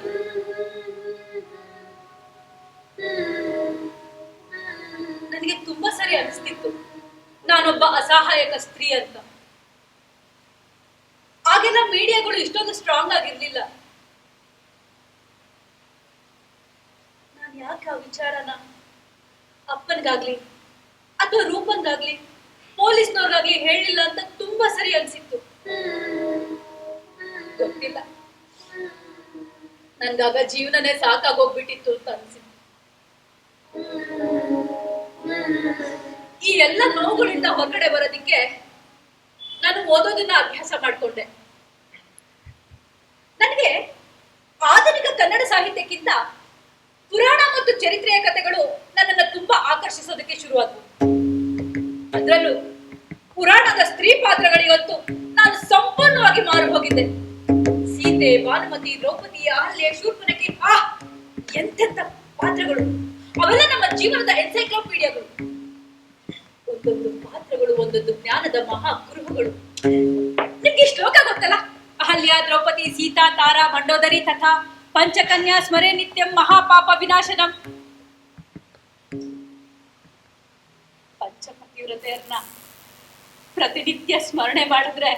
ನನಗೆ ತುಂಬಾ ಸರಿ ಅನಿಸ್ತಿತ್ತು ನಾನೊಬ್ಬ ಅಸಹಾಯಕ ಸ್ತ್ರೀ ಅಂತ. ಆಗೆಲ್ಲ ಮೀಡಿಯಾಗಳು ಇಷ್ಟೊಂದು ಸ್ಟ್ರಾಂಗ್ ಆಗಿರ್ಲಿಲ್ಲ. ನಾನು ಯಾಕೆ ಆ ವಿಚಾರನ ಅಪ್ಪನ್ಗಾಗ್ಲಿ ಅಥವಾ ರೂಪನ್ಗಾಗ್ಲಿ ಪೊಲೀಸ್ನವ್ರಿಗಾಗ್ಲಿ ಹೇಳಿಲ್ಲ ಅಂತ ತುಂಬಾ ಸರಿ ಅನ್ಸಿತ್ತು. ಗೊತ್ತಿಲ್ಲ, ನನ್ಗಾಗ ಜೀವನನೇ ಸಾಕಾಗೋಗ್ಬಿಟ್ಟಿತ್ತು ಅಂತ ಅನ್ಸಿತ್ತು. ಈ ಎಲ್ಲ ನೋವುಗಳಿಂದ ಹೊರಗಡೆ ಬರೋದಿಕ್ಕೆ ನಾನು ಓದೋದನ್ನ ಅಭ್ಯಾಸ ಮಾಡ್ಕೊಂಡೆ. ನನಗೆ ಆಧುನಿಕ ಕನ್ನಡ ಸಾಹಿತ್ಯಕ್ಕಿಂತ ಪುರಾಣ ಮತ್ತು ಚರಿತ್ರೆಯ ಕಥೆಗಳು ನನ್ನನ್ನು ತುಂಬಾ ಆಕರ್ಷಿಸೋದಕ್ಕೆ ಶುರುವಾದವು. ಅದರಲ್ಲೂ ಪುರಾಣದ ಸ್ತ್ರೀ ಪಾತ್ರಗಳಿಗಂತೂ ನಾನು ಸಂಪೂರ್ಣವಾಗಿ ಮಾರು ಹೋಗಿದ್ದೆ. ಸೀತೆ, ಭಾನುಮತಿ, ದ್ರೌಪದಿ, ಅಹಲ್ಯೆ, ಶೂರ್ಪನಖಿ, ಎಂತೆಂತ ಪಾತ್ರಗಳು! ಅವೆಲ್ಲ ನಮ್ಮ ಜೀವನದ ಎನ್ಸೈಕ್ಲೋಪೀಡಿಯಾಗಳು. ಒಂದೊಂದು ಪಾತ್ರಗಳು ಒಂದೊಂದು ಜ್ಞಾನದ ಮಹಾ ಕುರುಹುಗಳು. ನಿಮ್ಗೆ ಶ್ಲೋಕ ಗೊತ್ತಲ್ಲ? ಅಹಲ್ಯ, ದ್ರೌಪದಿ, ಸೀತಾ, ತಾರಾ, ಮಂಡೋದರಿ ತಥಾ ಪಂಚಕನ್ಯಾ ಸ್ಮರೇ ನಿತ್ಯಂ ಮಹಾಪಾಪ ವಿನಾಶನಂ. ಪಂಚಪತಿವ್ರತೆಯರನ್ನ ಪ್ರತಿನಿತ್ಯ ಸ್ಮರಣೆ ಮಾಡಿದ್ರೆ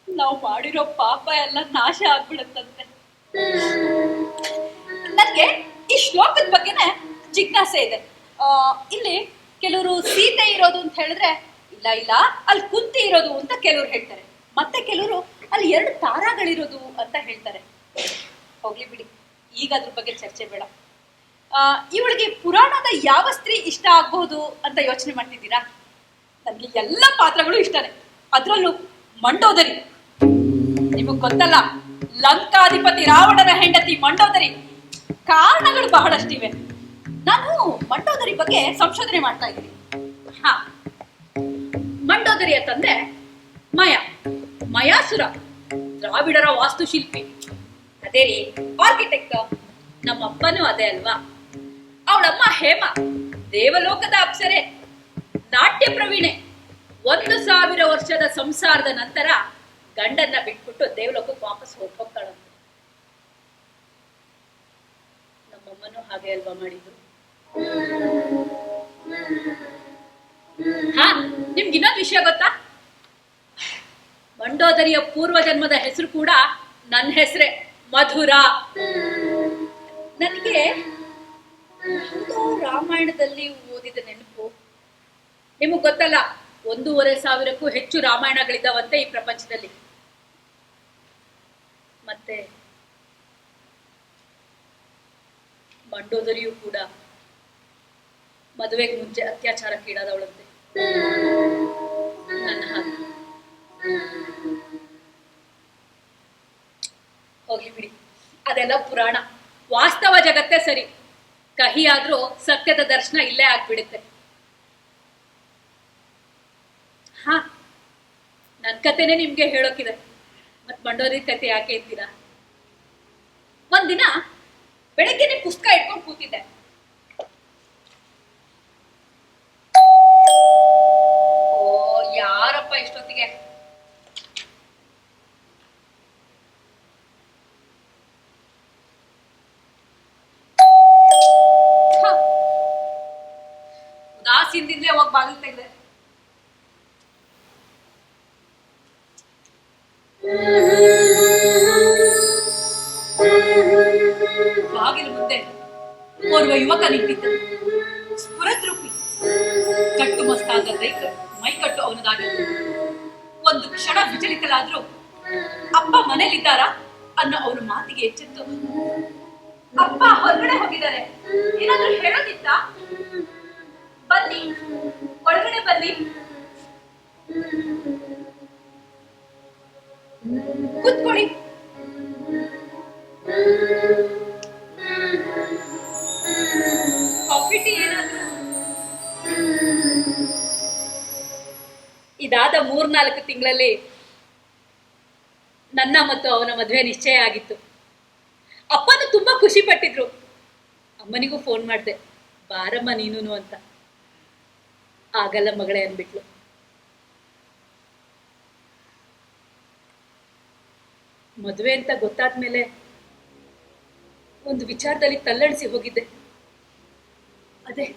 ನಾವು ಮಾಡಿರೋ ಪಾಪ ಎಲ್ಲ ನಾಶ ಆಗ್ಬಿಡುತ್ತಂತೆ. ನನಗೆ ಈ ಶ್ಲೋಕದ ಬಗ್ಗೆನೆ ಜಿಜ್ಞಾಸೆ ಇದೆ. ಇಲ್ಲಿ ಕೆಲವರು ಸೀತೆ ಇರೋದು ಅಂತ ಹೇಳಿದ್ರೆ ಇಲ್ಲ ಇಲ್ಲ ಅಲ್ಲಿ ಕುಂತಿ ಇರೋದು ಅಂತ ಕೆಲವರು ಹೇಳ್ತಾರೆ, ಮತ್ತೆ ಕೆಲವರು ಅಲ್ಲಿ 2 ತಾರಾಗಳಿರೋದು ಅಂತ ಹೇಳ್ತಾರೆ. ಹೋಗ್ಲಿ ಬಿಡಿ, ಈಗ ಅದ್ರ ಬಗ್ಗೆ ಚರ್ಚೆ ಬೇಡ. ಇವಳಿಗೆ ಪುರಾಣದ ಯಾವ ಸ್ತ್ರೀ ಇಷ್ಟ ಆಗಬಹುದು ಅಂತ ಯೋಚನೆ ಮಾಡ್ತಿದ್ದೀರಾ? ನನಗೆ ಎಲ್ಲ ಪಾತ್ರಗಳು ಇಷ್ಟನೇ. ಅದರಲ್ಲೂ ಮಂಡೋದರಿ. ನಿಮಗ್ ಗೊತ್ತಲ್ಲ, ಲಂಕಾಧಿಪತಿ ರಾವಣನ ಹೆಂಡತಿ ಮಂಡೋದರಿ. ಕಾರಣಗಳು ಬಹಳಷ್ಟಿವೆ. ನಾನು ಮಂಡೋದರಿ ಬಗ್ಗೆ ಸಂಶೋಧನೆ ಮಾಡ್ತಾ ಇದ್ದೀನಿ. ಮಂಡೋದರಿಯ ತಂದೆ ಮಯಾಸುರ, ದ್ರಾವಿಡರ ವಾಸ್ತುಶಿಲ್ಪಿ. ಅದೇ ರೀ, ಆರ್ಕಿಟೆಕ್ಟ್. ನಮ್ಮಪ್ಪನೂ ಅದೇ ಅಲ್ವಾ. ಅವಳಮ್ಮ ಹೇಮ, ದೇವಲೋಕದ ಅಪ್ಸರೆ, ನಾಟ್ಯ ಪ್ರವೀಣೆ. 1000 ವರ್ಷದ ಸಂಸಾರದ ನಂತರ ಗಂಡನ್ನ ಬಿಟ್ಬಿಟ್ಟು ದೇವಲೋಕಕ್ಕೆ ವಾಪಸ್ ಹೋಗ್ತಾಳಂತೆ. ನಮ್ಮಮ್ಮನೂ ಹಾಗೆ ಅಲ್ವಾ ಮಾಡಿದ್ರು. ನಿಮ್ಗೆ ಇನ್ನೊಂದು ವಿಷಯ ಗೊತ್ತಾ? ಮಂಡೋದರಿಯ ಪೂರ್ವ ಜನ್ಮದ ಹೆಸರು ಕೂಡ ನನ್ನ ಹೆಸರೇ, ಮಧುರ. ನನಗೆ ರಾಮಾಯಣದಲ್ಲಿ ಓದಿದ ನೆನಪು. ನಿಮಗ್ ಗೊತ್ತಲ್ಲ, 1500ಕ್ಕೂ ಹೆಚ್ಚು ರಾಮಾಯಣಗಳಿದ್ದಾವಂತೆ ಈ ಪ್ರಪಂಚದಲ್ಲಿ. ಮತ್ತೆ ಮಂಡೋದರಿಯೂ ಕೂಡ ಮದುವೆಗೆ ಮುಂಚೆ ಅತ್ಯಾಚಾರಕ್ಕೀಡಾದವಳಂತೆ, ನನ್ನ ಹಾಗೆ. ಹೋಗ್ಲಿ ಬಿಡಿ, ಅದೆಲ್ಲ ಪುರಾಣ. ವಾಸ್ತವ ಜಗತ್ತೇ ಸರಿ. ಕಹಿಯಾದ್ರೂ ಸತ್ಯದ ದರ್ಶನ ಇಲ್ಲೇ ಆಗ್ಬಿಡುತ್ತೆ. ನನ್ ಕತೆನೆ ನಿಮ್ಗೆ ಹೇಳೋಕಿದೆ, ಮತ್ ಮಂಡೋದರಿ ಕತೆ ಯಾಕೆ ಇರ್ತೀರಾ? ಒಂದಿನ ಬೆಳಗ್ಗೆನೆ ಪುಸ್ತಕ ಇಟ್ಕೊಂಡು ಕೂತಿದ್ದೆ. ಯಾರಪ್ಪ ಇಷ್ಟೊತ್ತಿಗೆ? ಉದಾಸೀನದಿಂದಲೇ ಹೋಗಿ ಬಾಗಿಲು ತೆಗೆದೆ. ಬಾಗಿಲು ಮುಂದೆ ಓರ್ವ ಯುವಕ ನಿಂತಿದ್ದ. ಸ್ಫುರದ್ರೂಪಿ, ಕಟ್ಟು ಮಸ್ತಾದ ಮೈಕಟ್ಟು ಅವನದಾಗಿತ್ತು. ಒಂದು ಕ್ಷಣ ವಿಚಲಿತಲಾದ್ರೂ ಅಪ್ಪ ಮನೇಲಿದ್ದಾರಾ ಅನ್ನೋ ಅವನ ಮಾತಿಗೆ ಎಚ್ಚೆತ್ತು. ಅಪ್ಪ ಹೊರಗಡೆ ಹೋಗಿದ್ದಾರೆ, ಏನಾದ್ರೂ ಹೇಳೋದಿತ್ತ? ಬನ್ನಿ, ಒಳಗಡೆ ಬನ್ನಿ, ಕೂತ್ಕೊಳ್ಳಿ. ಕಾಫಿ ಟೀ ಏನಾದ್ರು? ಇದಾದ 3-4 ತಿಂಗಳಲ್ಲಿ ನನ್ನ ಮತ್ತು ಅವನ ಮದುವೆ ನಿಶ್ಚಯ ಆಗಿತ್ತು. ಅಪ್ಪನು ತುಂಬಾ ಖುಷಿ ಪಟ್ಟಿದ್ರು. ಅಮ್ಮನಿಗೂ ಫೋನ್ ಮಾಡಿದೆ, ಬಾರಮ್ಮ ನೀನು ಅಂತ. ಆಗಲ್ಲ ಮಗಳೇ ಅಂದ್ಬಿಟ್ಲು. ಮದುವೆ ಅಂತ ಗೊತ್ತಾದ್ಮೇಲೆ ಒಂದು ವಿಚಾರದಲ್ಲಿ ತಲ್ಲಣಿಸಿ ಹೋಗಿದ್ದೆ. ಅದೇ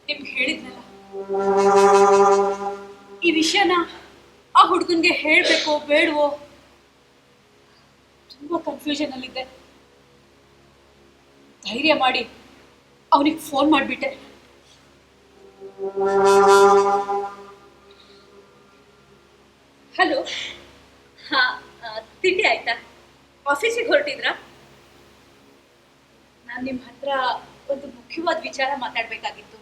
ನಿಮ್ಗೆ ಹೇಳಿದ್ನಲ್ಲ, ಈ ವಿಷಯನ ಆ ಹುಡುಗನ್ಗೆ ಹೇಳ್ಬೇಕೋ ಬೇಡವೋ ತುಂಬಾ ಕನ್ಫ್ಯೂಷನ್ ಅಲ್ಲಿದ್ದೆ. ಧೈರ್ಯ ಮಾಡಿ ಅವನಿಗೆ ಫೋನ್ ಮಾಡಿಬಿಟ್ಟೆ. ಹಲೋ. ಹಾ, ತಿಂಡಿ ಆಯ್ತಾ? ಆಫೀಸಿಗೆ ಹೊರಟಿದ್ರಾ? ನಾನು ನಿಮ್ಮ ಹತ್ರ ಒಂದು ಮುಖ್ಯವಾದ ವಿಚಾರ ಮಾತಾಡ್ಬೇಕಾಗಿತ್ತು.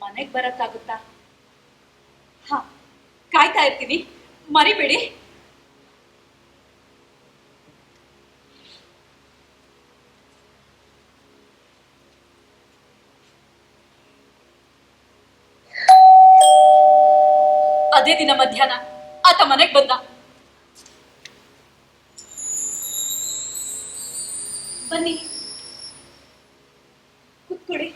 ಮನೆಗೆ ಬರಕ್ಕಾಗುತ್ತಾ? ಹಾ, ಕಾಯ್ತಾ ಇರ್ತೀನಿ, ಮರಿಬೇಡಿ. ಅದೇ ದಿನ ಮಧ್ಯಾಹ್ನ ಆತ ಮನೆಗೆ ಬಂದ. ಬನ್ನಿ, ಕೂತ್ಕೊಳ್ಳಿ.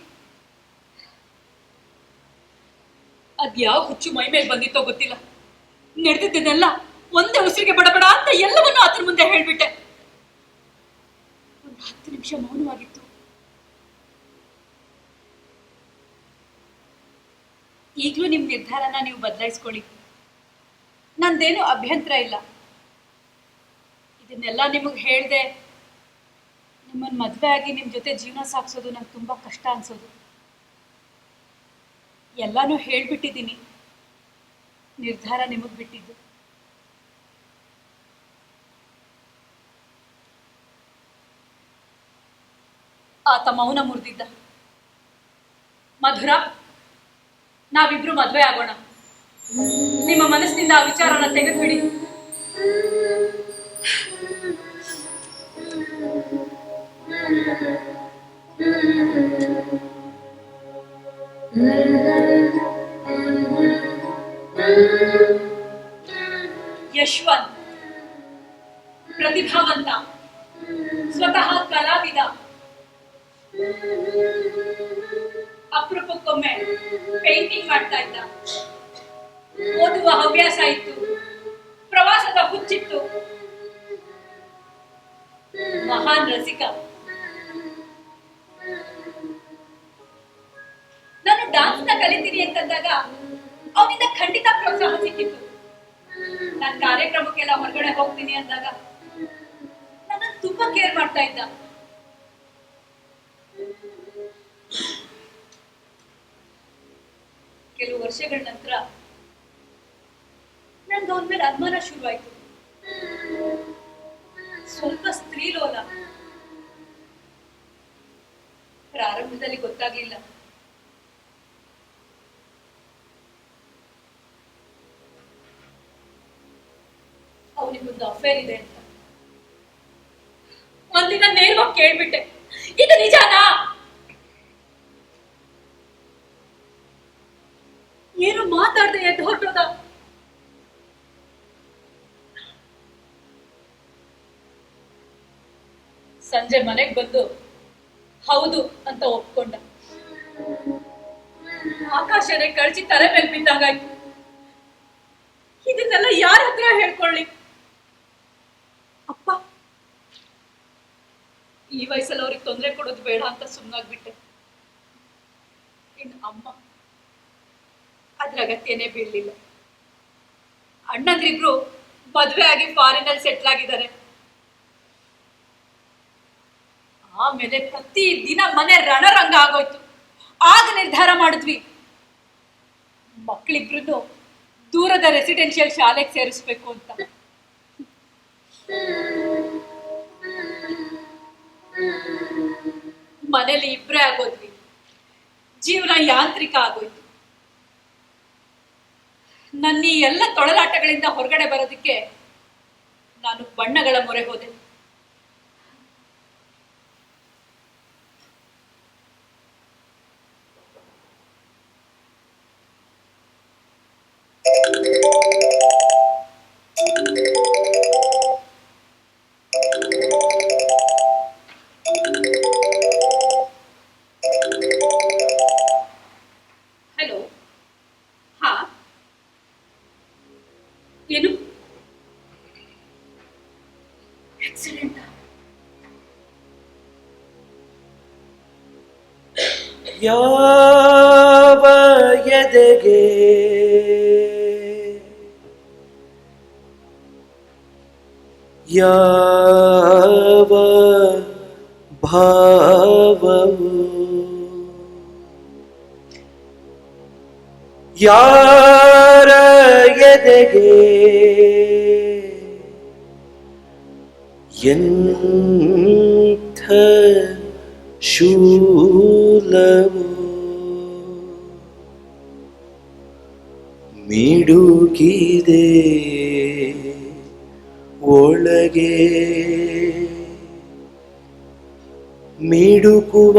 ಅದ್ಯಾವ ಹುಚ್ಚು ಮೈ ಮೇಲೆ ಬಂದಿತ್ತೋ ಗೊತ್ತಿಲ್ಲ. ನಡೆದಿದ್ದನ್ನೆಲ್ಲ ಒಂದೇ ಉಸಿರಿಗೆ ಬಡಬಡ ಅಂತ ಎಲ್ಲವನ್ನೂ ಆತನ ಮುಂದೆ ಹೇಳ್ಬಿಟ್ಟೆ. ಒಂದು 10 ನಿಮಿಷ ಮೌನವಾಗಿತ್ತು. ಈಗಲೂ ನಿಮ್ಮ ನಿರ್ಧಾರನ ನೀವು ಬದಲಾಯಿಸ್ಕೊಳ್ಳಿ, ನಂದೇನು ಅಭ್ಯಂತರ ಇಲ್ಲ. ಇದನ್ನೆಲ್ಲ ನಿಮಗೆ ಹೇಳ್ದೆ ನಿಮ್ಮನ್ನು ಮದುವೆ ಆಗಿ ನಿಮ್ಮ ಜೊತೆ ಜೀವನ ಸಾಗಿಸೋದು ನಂಗೆ ತುಂಬ ಕಷ್ಟ ಅನ್ಸೋದು. ಎಲ್ಲಾನು ಹೇಳ್ಬಿಟ್ಟಿದ್ದೀನಿ, ನಿರ್ಧಾರ ನಿಮಗೆ ಬಿಟ್ಟಿದ್ದು. ಆತ ಮೌನ ಮುರಿದಿದ್ದ. ಮಧುರ, ನಾವಿಬ್ರು ಮದುವೆ ಆಗೋಣ. ನಿಮ್ಮ ಮನಸ್ಸಿನಿಂದ ಆ ವಿಚಾರನ ತೆಗೆದುಬಿಡಿ. ಯಶವಂತ್ ಪ್ರತಿಭಾವಂತ, ಸ್ವತಃ ಕಲಾವಿದ. ಅಪರೂಪಕ್ಕೊಮ್ಮೆ ಪೇಂಟಿಂಗ್ ಮಾಡ್ತಾ ಇದ್ದ. ಓದುವ ಹವ್ಯಾಸ ಇತ್ತು, ಪ್ರವಾಸದ ಹುಚ್ಚಿತ್ತು. ಮಹಾನ್ ರಸಿಕ. ನಾನು ಡಾನ್ಸ್ನ ಕಲಿತೀನಿ ಅಂತಂದಾಗ ಅವನಿಂದ ಖಂಡಿತ ಪ್ರೋತ್ಸಾಹ ಸಿಕ್ಕಿತ್ತು. ನಾನು ಕಾರ್ಯಕ್ರಮಕ್ಕೆಲ್ಲ ಹೊರಗಡೆ ಹೋಗ್ತೀನಿ ಅಂದಾಗ ನನ್ನ ತುಂಬಾ ಕೇರ್ ಮಾಡ್ತಾ ಇದ್ದ. ಕೆಲವು ವರ್ಷಗಳ ನಂತರ ನನ್ಗೆ ಅವನ ಮೇಲೆ ಅನುಮಾನ ಶುರುವಾಯ್ತು. ಸ್ವಲ್ಪ ಸ್ತ್ರೀಲೋಲ. ಪ್ರಾರಂಭದಲ್ಲಿ ಗೊತ್ತಾಗ್ಲಿಲ್ಲ. ಅವನಿಗೊಂದು ಅಫೇರ್ ಇದೆ ಅಂತ. ಒಂದಿನ ನೇರವಾಗಿ ಕೇಳ್ಬಿಟ್ಟೆ, ಇದು ನಿಜಾನಾ? ಏನು ಮಾತಾಡದೆ ಎದ್ದು ಹೊರಟೋದ. ಸಂಜೆ ಮನೆಗೆ ಬಂದು ಹೌದು ಅಂತ ಒಪ್ಕೊಂಡ. ಆಕಾಶನೇ ಕಳ್ಚಿ ತಲೆ ಮೇಲೆ ಬಿದ್ದಂಗಾಯ್ತು. ಇದನ್ನೆಲ್ಲ ಯಾರ ಹತ್ರ ಹೇಳ್ಕೊಳ್ಳಿ? ಅಪ್ಪ, ಈ ವಯಸ್ಸಲ್ಲಿ ಅವ್ರಿಗೆ ತೊಂದರೆ ಕೊಡೋದು ಬೇಡ ಅಂತ ಸುಮ್ಮನಾಗ್ಬಿಟ್ಟೆ. ಇನ್ನು ಅಮ್ಮ, ಅದ್ರ ಅಗತ್ಯನೇ ಬೀಳಲಿಲ್ಲ. ಅಣ್ಣಂದ್ರಿಬ್ರು ಮದುವೆ ಆಗಿ ಫಾರಿನಲ್ಲಿ ಸೆಟ್ಲ್ ಆಗಿದ್ದಾರೆ. ಆಮೇಲೆ ಪ್ರತಿ ದಿನ ಮನೆ ರಣರಂಗ ಆಗೋಯ್ತು. ಆಗ ನಿರ್ಧಾರ ಮಾಡಿದ್ವಿ, ಮಕ್ಕಳಿಬ್ರು ದೂರದ ರೆಸಿಡೆನ್ಷಿಯಲ್ ಶಾಲೆಗೆ ಸೇರಿಸ್ಬೇಕು ಅಂತ. ಮನೇಲಿ ಇಬ್ರೇ ಆಗೋದ್ವಿ. ಜೀವನ ಯಾಂತ್ರಿಕ ಆಗೋಯ್ತು. ನನ್ನ ಈ ಎಲ್ಲ ತೊಳಲಾಟಗಳಿಂದ ಹೊರಗಡೆ ಬರೋದಕ್ಕೆ ನಾನು ಬಣ್ಣಗಳ ಮೊರೆ ಹೋದೆ. ಹಲೋ. ಹಾ, ಏನು? ಯಾವ ಎದೆಗೆ ಯಾವ ಭಾವವು ಯಾರ ಎದೆಗೆ ಎಂಥ ಶೂಲವು ಮಿಡುಕಿದೆ ಒಳಗೆ ಮಿಡುಕುವ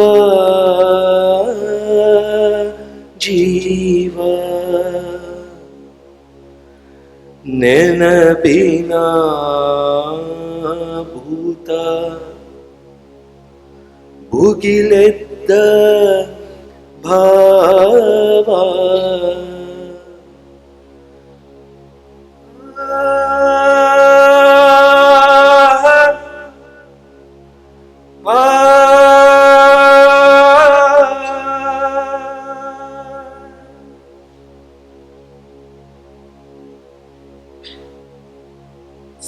ಜೀವ ನೆನಪಿನ ಭೂತ ಭುಗಿಲೆದ್ದ ಭಾವ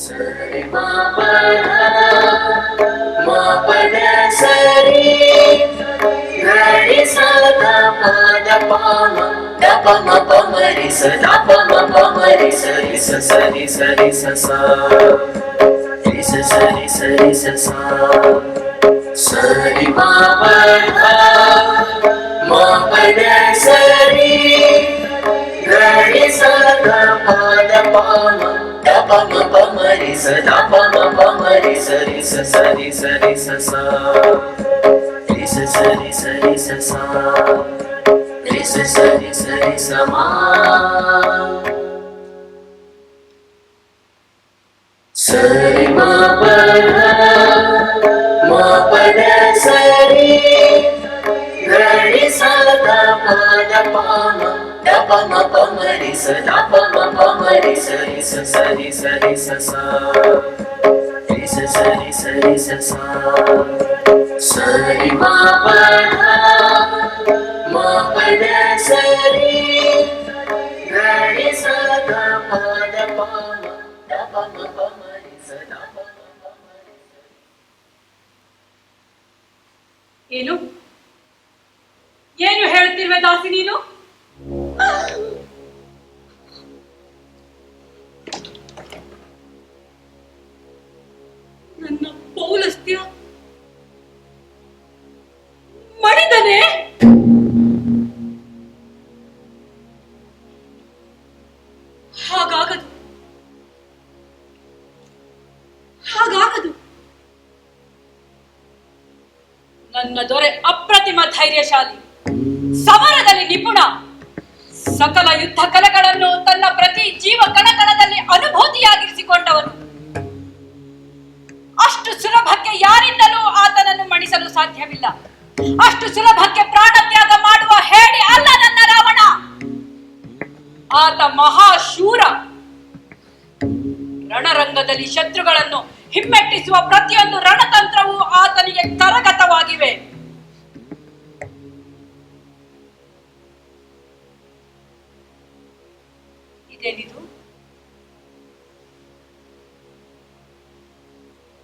ಸರಿ ಮಾಪದ ಸರಿ ಗರಿ ಸದ ಪದ ಪಾಮ ದಪ ಮಪ ಮರಿ ಸ ದಪ ಮಪ ಮರಿ ಸರಿ ಸ ಸರಿ ಸರಿ ಸ ಸ ಸರಿ ಸರಿ ಸ ಸ ಸರಿ ಮಾಪದ ಸರಿ ಗರಿ ಸದ ಪದ ಪಾಮ ದಪ ಮಪ ಮರಿ ಸ ದಪ ಮಪ ಮರಿ ಸರಿ ಸ ಸರಿ ಸರಿ ಸ ಸ ಸರಿ ಸರಿ ಸ ಸ ಸರಿ ಸರಿ ಸ ಮಾ ಸರಿ ಮಾಪದ ಸರಿ ಗರಿ ಸದ ಪದ ಪಾಮ ದಪ ಮಪ ಮರಿ ಸ ದಪ ಮಪ ಮರಿ ಸರಿ ಸ ಸರಿ ಸರಿ ಸ ಸ ಸರಿ ಸರಿ ಸ ಸ ಸರಿ ಮಾಪದ ಸರಿ ಗರಿ ಸದ ಪದ ಪಾಮ ದಪ ಮಪ ಮರಿ ಸ ದಪ ಮಪ ಮರಿ ಏನು ಏನು ಹೇಳ್ತಿಲ್ವೆ ದಾಸಿ ನೀನು? ನನ್ನ ಪೌಲಸ್ತ್ಯ ಮಣಿದನೆ? ಹಾಗಾಗದು ಹಾಗಾಗದು. ನನ್ನ ದೊರೆ ಅಪ್ರತಿಮ ಧೈರ್ಯಶಾಲಿ, ಸಮರದಲ್ಲಿ ನಿಪುಣ, ಸಕಲ ಯುದ್ಧ ಕಲೆಗಳನ್ನು ತನ್ನ ಪ್ರತಿ ಜೀವ ಕಣಕಣದಲ್ಲಿ ಅನುಭೂತಿಯಾಗಿರಿಸಿಕೊಂಡವನು. ಅಷ್ಟು ಸುಲಭಕ್ಕೆ ಯಾರಿಂದಲೂ ಆತನನ್ನು ಮಣಿಸಲು ಸಾಧ್ಯವಿಲ್ಲ. ಅಷ್ಟು ಸುಲಭಕ್ಕೆ ಪ್ರಾಣತ್ಯಾಗ ಮಾಡುವ ಹೇಳಿ ಅಲ್ಲ ನನ್ನ ರಾವಣ. ಆತ ಮಹಾಶೂರ. ರಣರಂಗದಲ್ಲಿ ಶತ್ರುಗಳನ್ನು ಹಿಮ್ಮೆಟ್ಟಿಸುವ ಪ್ರತಿಯೊಂದು ರಣತಂತ್ರವೂ ಆತನಿಗೆ ಕರಗತವಾಗಿವೆ. ಇದೇನಿದು?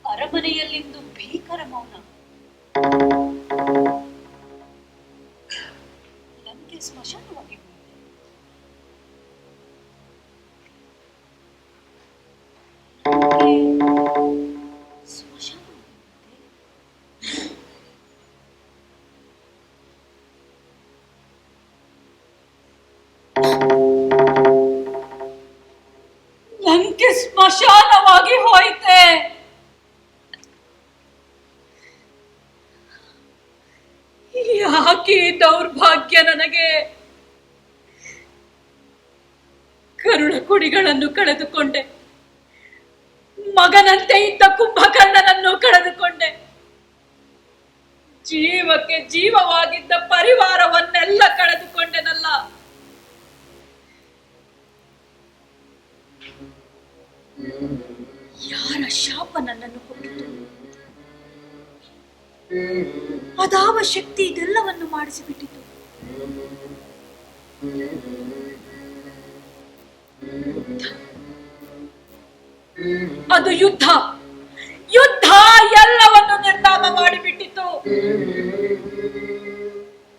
ಅರಮನೆಯಲ್ಲಿಂದು ಭೀಕರ ಮೌನ. ಲಂಕೆ ಸ್ಮಶಾನವಾಗಿ ಲಂಕೆ ಸ್ಮಶಾನವಾಗಿ ಹೋಯಿತೆ. ಯಾಕೆ ದೌರ್ಭಾಗ್ಯ ನನಗೆ? ಕರುಣ ಕುಡಿಗಳನ್ನು ಕಳೆದುಕೊಂಡೆ, ಮಗನಂತೆ ಇದ್ದ ಕುಂಭಕರ್ಣನನ್ನು ಕಳೆದುಕೊಂಡೆ, ಜೀವಕ್ಕೆ ಜೀವವಾಗಿದ್ದ ಪರಿವಾರವನ್ನೆಲ್ಲ ಕಳೆದುಕೊಂಡೆನಲ್ಲ. ಯಾರ ಶಾಪ ನನ್ನನ್ನು ಕೊಟ್ಟಿತು? ಅದಾವ ಶಕ್ತಿ ಇದೆಲ್ಲವನ್ನು ಮಾಡಿಸಿಬಿಟ್ಟಿತು. ಅದು ಯುದ್ಧ. ಯುದ್ಧ ಎಲ್ಲವನ್ನು ನಿರ್ನಾಮ ಮಾಡಿಬಿಟ್ಟಿತು.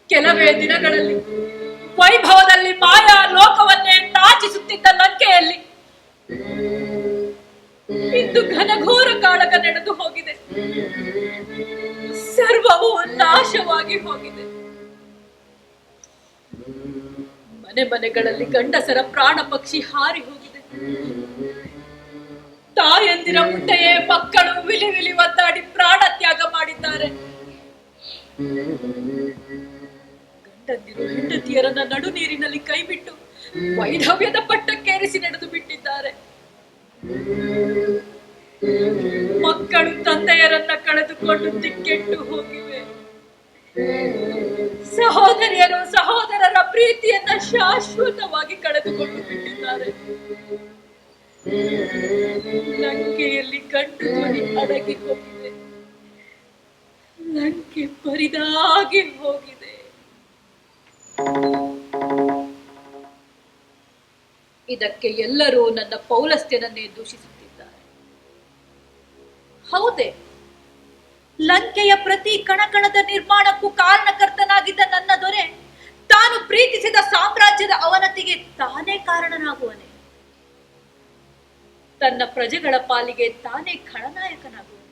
ಕೆಲವೇ ದಿನಗಳಲ್ಲಿ ವೈಭವದಲ್ಲಿ ಮಾಯಾ ಲೋಕವನ್ನೇ ನಾಚಿಸುತ್ತಿದ್ದ ಲಂಕೆಯಲ್ಲಿ ಇಂದು ಘನಘೋರ ಕಾಳಗ ನಡೆದು ಹೋಗಿದೆ. ಸರ್ವವೂ ನಾಶವಾಗಿ ಹೋಗಿದೆ. ಮನೆ ಮನೆಗಳಲ್ಲಿ ಗಂಡಸರ ಪ್ರಾಣ ಪಕ್ಷಿ ಹಾರಿ ಹೋಗಿದೆ. ತಾಯಂದಿರ ಮುಂದೆಯೇ ಮಕ್ಕಳು ವಿಲಿ ವಿಲಿ ಒದ್ದಾಡಿ ಪ್ರಾಣ ತ್ಯಾಗ ಮಾಡಿದ್ದಾರೆ. ಗಂಡಂದಿರು ಹೆಂಡತಿಯರನ್ನ ನಡು ನೀರಿನಲ್ಲಿ ಕೈಬಿಟ್ಟು ವೈಧವ್ಯದ ಪಟ್ಟಕ್ಕೇರಿಸಿ ನಡೆದು ಬಿಟ್ಟಿದ್ದಾರೆ. ಮಕ್ಕಳು ತಂದೆಯರನ್ನ ಕಳೆದುಕೊಂಡು ದಿಕ್ಕೆಟ್ಟು ಹೋಗಿವೆ. ಸಹೋದರಿಯರು ಸಹೋದರರ ಪ್ರೀತಿಯನ್ನ ಶಾಶ್ವತವಾಗಿ ಕಳೆದುಕೊಂಡು ಬಿಟ್ಟಿದ್ದಾರೆ. ಲಂಕೆಯಲ್ಲಿ ಗಂಡು ಧ್ವನಿ ಅಡಗಿ ಹೋಗಿದೆ. ಲಂಕೆ ಪರಿದಾಗಿ ಹೋಗಿದೆ. ಇದಕ್ಕೆ ಎಲ್ಲರೂ ನನ್ನ ಪೌಲಸ್ತ್ಯನನ್ನೇ ದೂಷಿಸುತ್ತಿದ್ದಾರೆ. ಹೌದೇ, ಲಂಕೆಯ ಪ್ರತಿ ಕಣಕಣದ ನಿರ್ಮಾಣಕ್ಕೂ ಕಾರಣಕರ್ತನಾಗಿದ್ದ ನನ್ನ ದೊರೆ ತಾನು ಪ್ರೀತಿಸಿದ ಸಾಮ್ರಾಜ್ಯದ ಅವನತಿಗೆ ತಾನೇ ಕಾರಣನಾಗುವನೆ. ತನ್ನ ಪ್ರಜೆಗಳ ಪಾಲಿಗೆ ತಾನೇ ಖಳನಾಯಕನಾಗುವನೆ.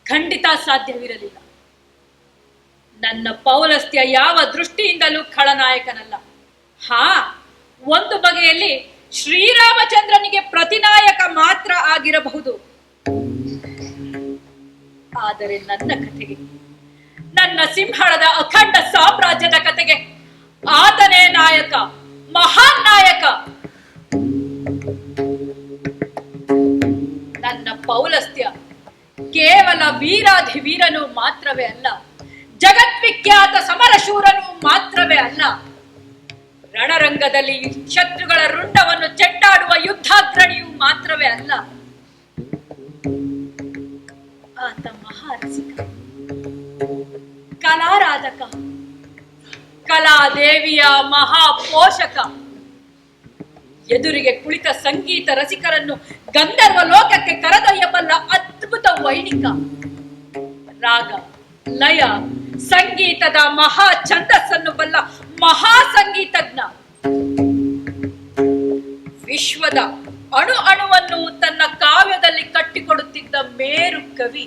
ಖಂಡಿತ ಸಾಧ್ಯವಿರಲಿಲ್ಲ. ನನ್ನ ಪೌಲಸ್ತ್ಯ ಯಾವ ದೃಷ್ಟಿಯಿಂದಲೂ ಖಳನಾಯಕನಲ್ಲ. ಒಂದು ಬಗೆಯಲ್ಲಿ ಶ್ರೀರಾಮಚಂದ್ರನಿಗೆ ಪ್ರತಿನಾಯಕ ಮಾತ್ರ ಆಗಿರಬಹುದು. ಆದರೆ ನನ್ನ ಕಥೆಗೆ, ನನ್ನ ಸಿಂಹಳದ ಅಖಂಡ ಸಾಮ್ರಾಜ್ಯದ ಕಥೆಗೆ ಆತನೇ ನಾಯಕ, ಮಹಾನ್ ನಾಯಕ. ನನ್ನ ಪೌಲಸ್ತ್ಯ ಕೇವಲ ವೀರಾಧಿವೀರನು ಮಾತ್ರವೇ ಅಲ್ಲ, ಜಗದ್ವಿಖ್ಯಾತ ಸಮರಶೂರನು ಮಾತ್ರವೇ ಅಲ್ಲ, ರಣರಂಗದಲ್ಲಿ ಶತ್ರುಗಳ ರುಂಡವನ್ನು ಚೆಂಡಾಡುವ ಯುದ್ಧಾಗ್ರಣಿಯೂ ಮಾತ್ರವೇ ಅಲ್ಲ, ಆತ ಮಹಾರಸಿಕ, ಕಲಾರಾಧಕ, ಕಲಾದೇವಿಯ ಮಹಾಪೋಷಕ, ಎದುರಿಗೆ ಕುಳಿತ ಸಂಗೀತ ರಸಿಕರನ್ನು ಗಂಧರ್ವ ಲೋಕಕ್ಕೆ ಕರೆದೊಯ್ಯಬಲ್ಲ ಅದ್ಭುತ ವೈಣಿಕ, ರಾಗ ಲಯ ಸಂಗೀತದ ಮಹಾ ಛಂದಸ್ಸನ್ನು ಬಲ್ಲ ಮಹಾ ಸಂಗೀತಜ್ಞ, ವಿಶ್ವದ ಅಣು ಅಣುವನ್ನು ತನ್ನ ಕಾವ್ಯದಲ್ಲಿ ಕಟ್ಟಿಕೊಡುತ್ತಿದ್ದ ಮೇರು ಕವಿ,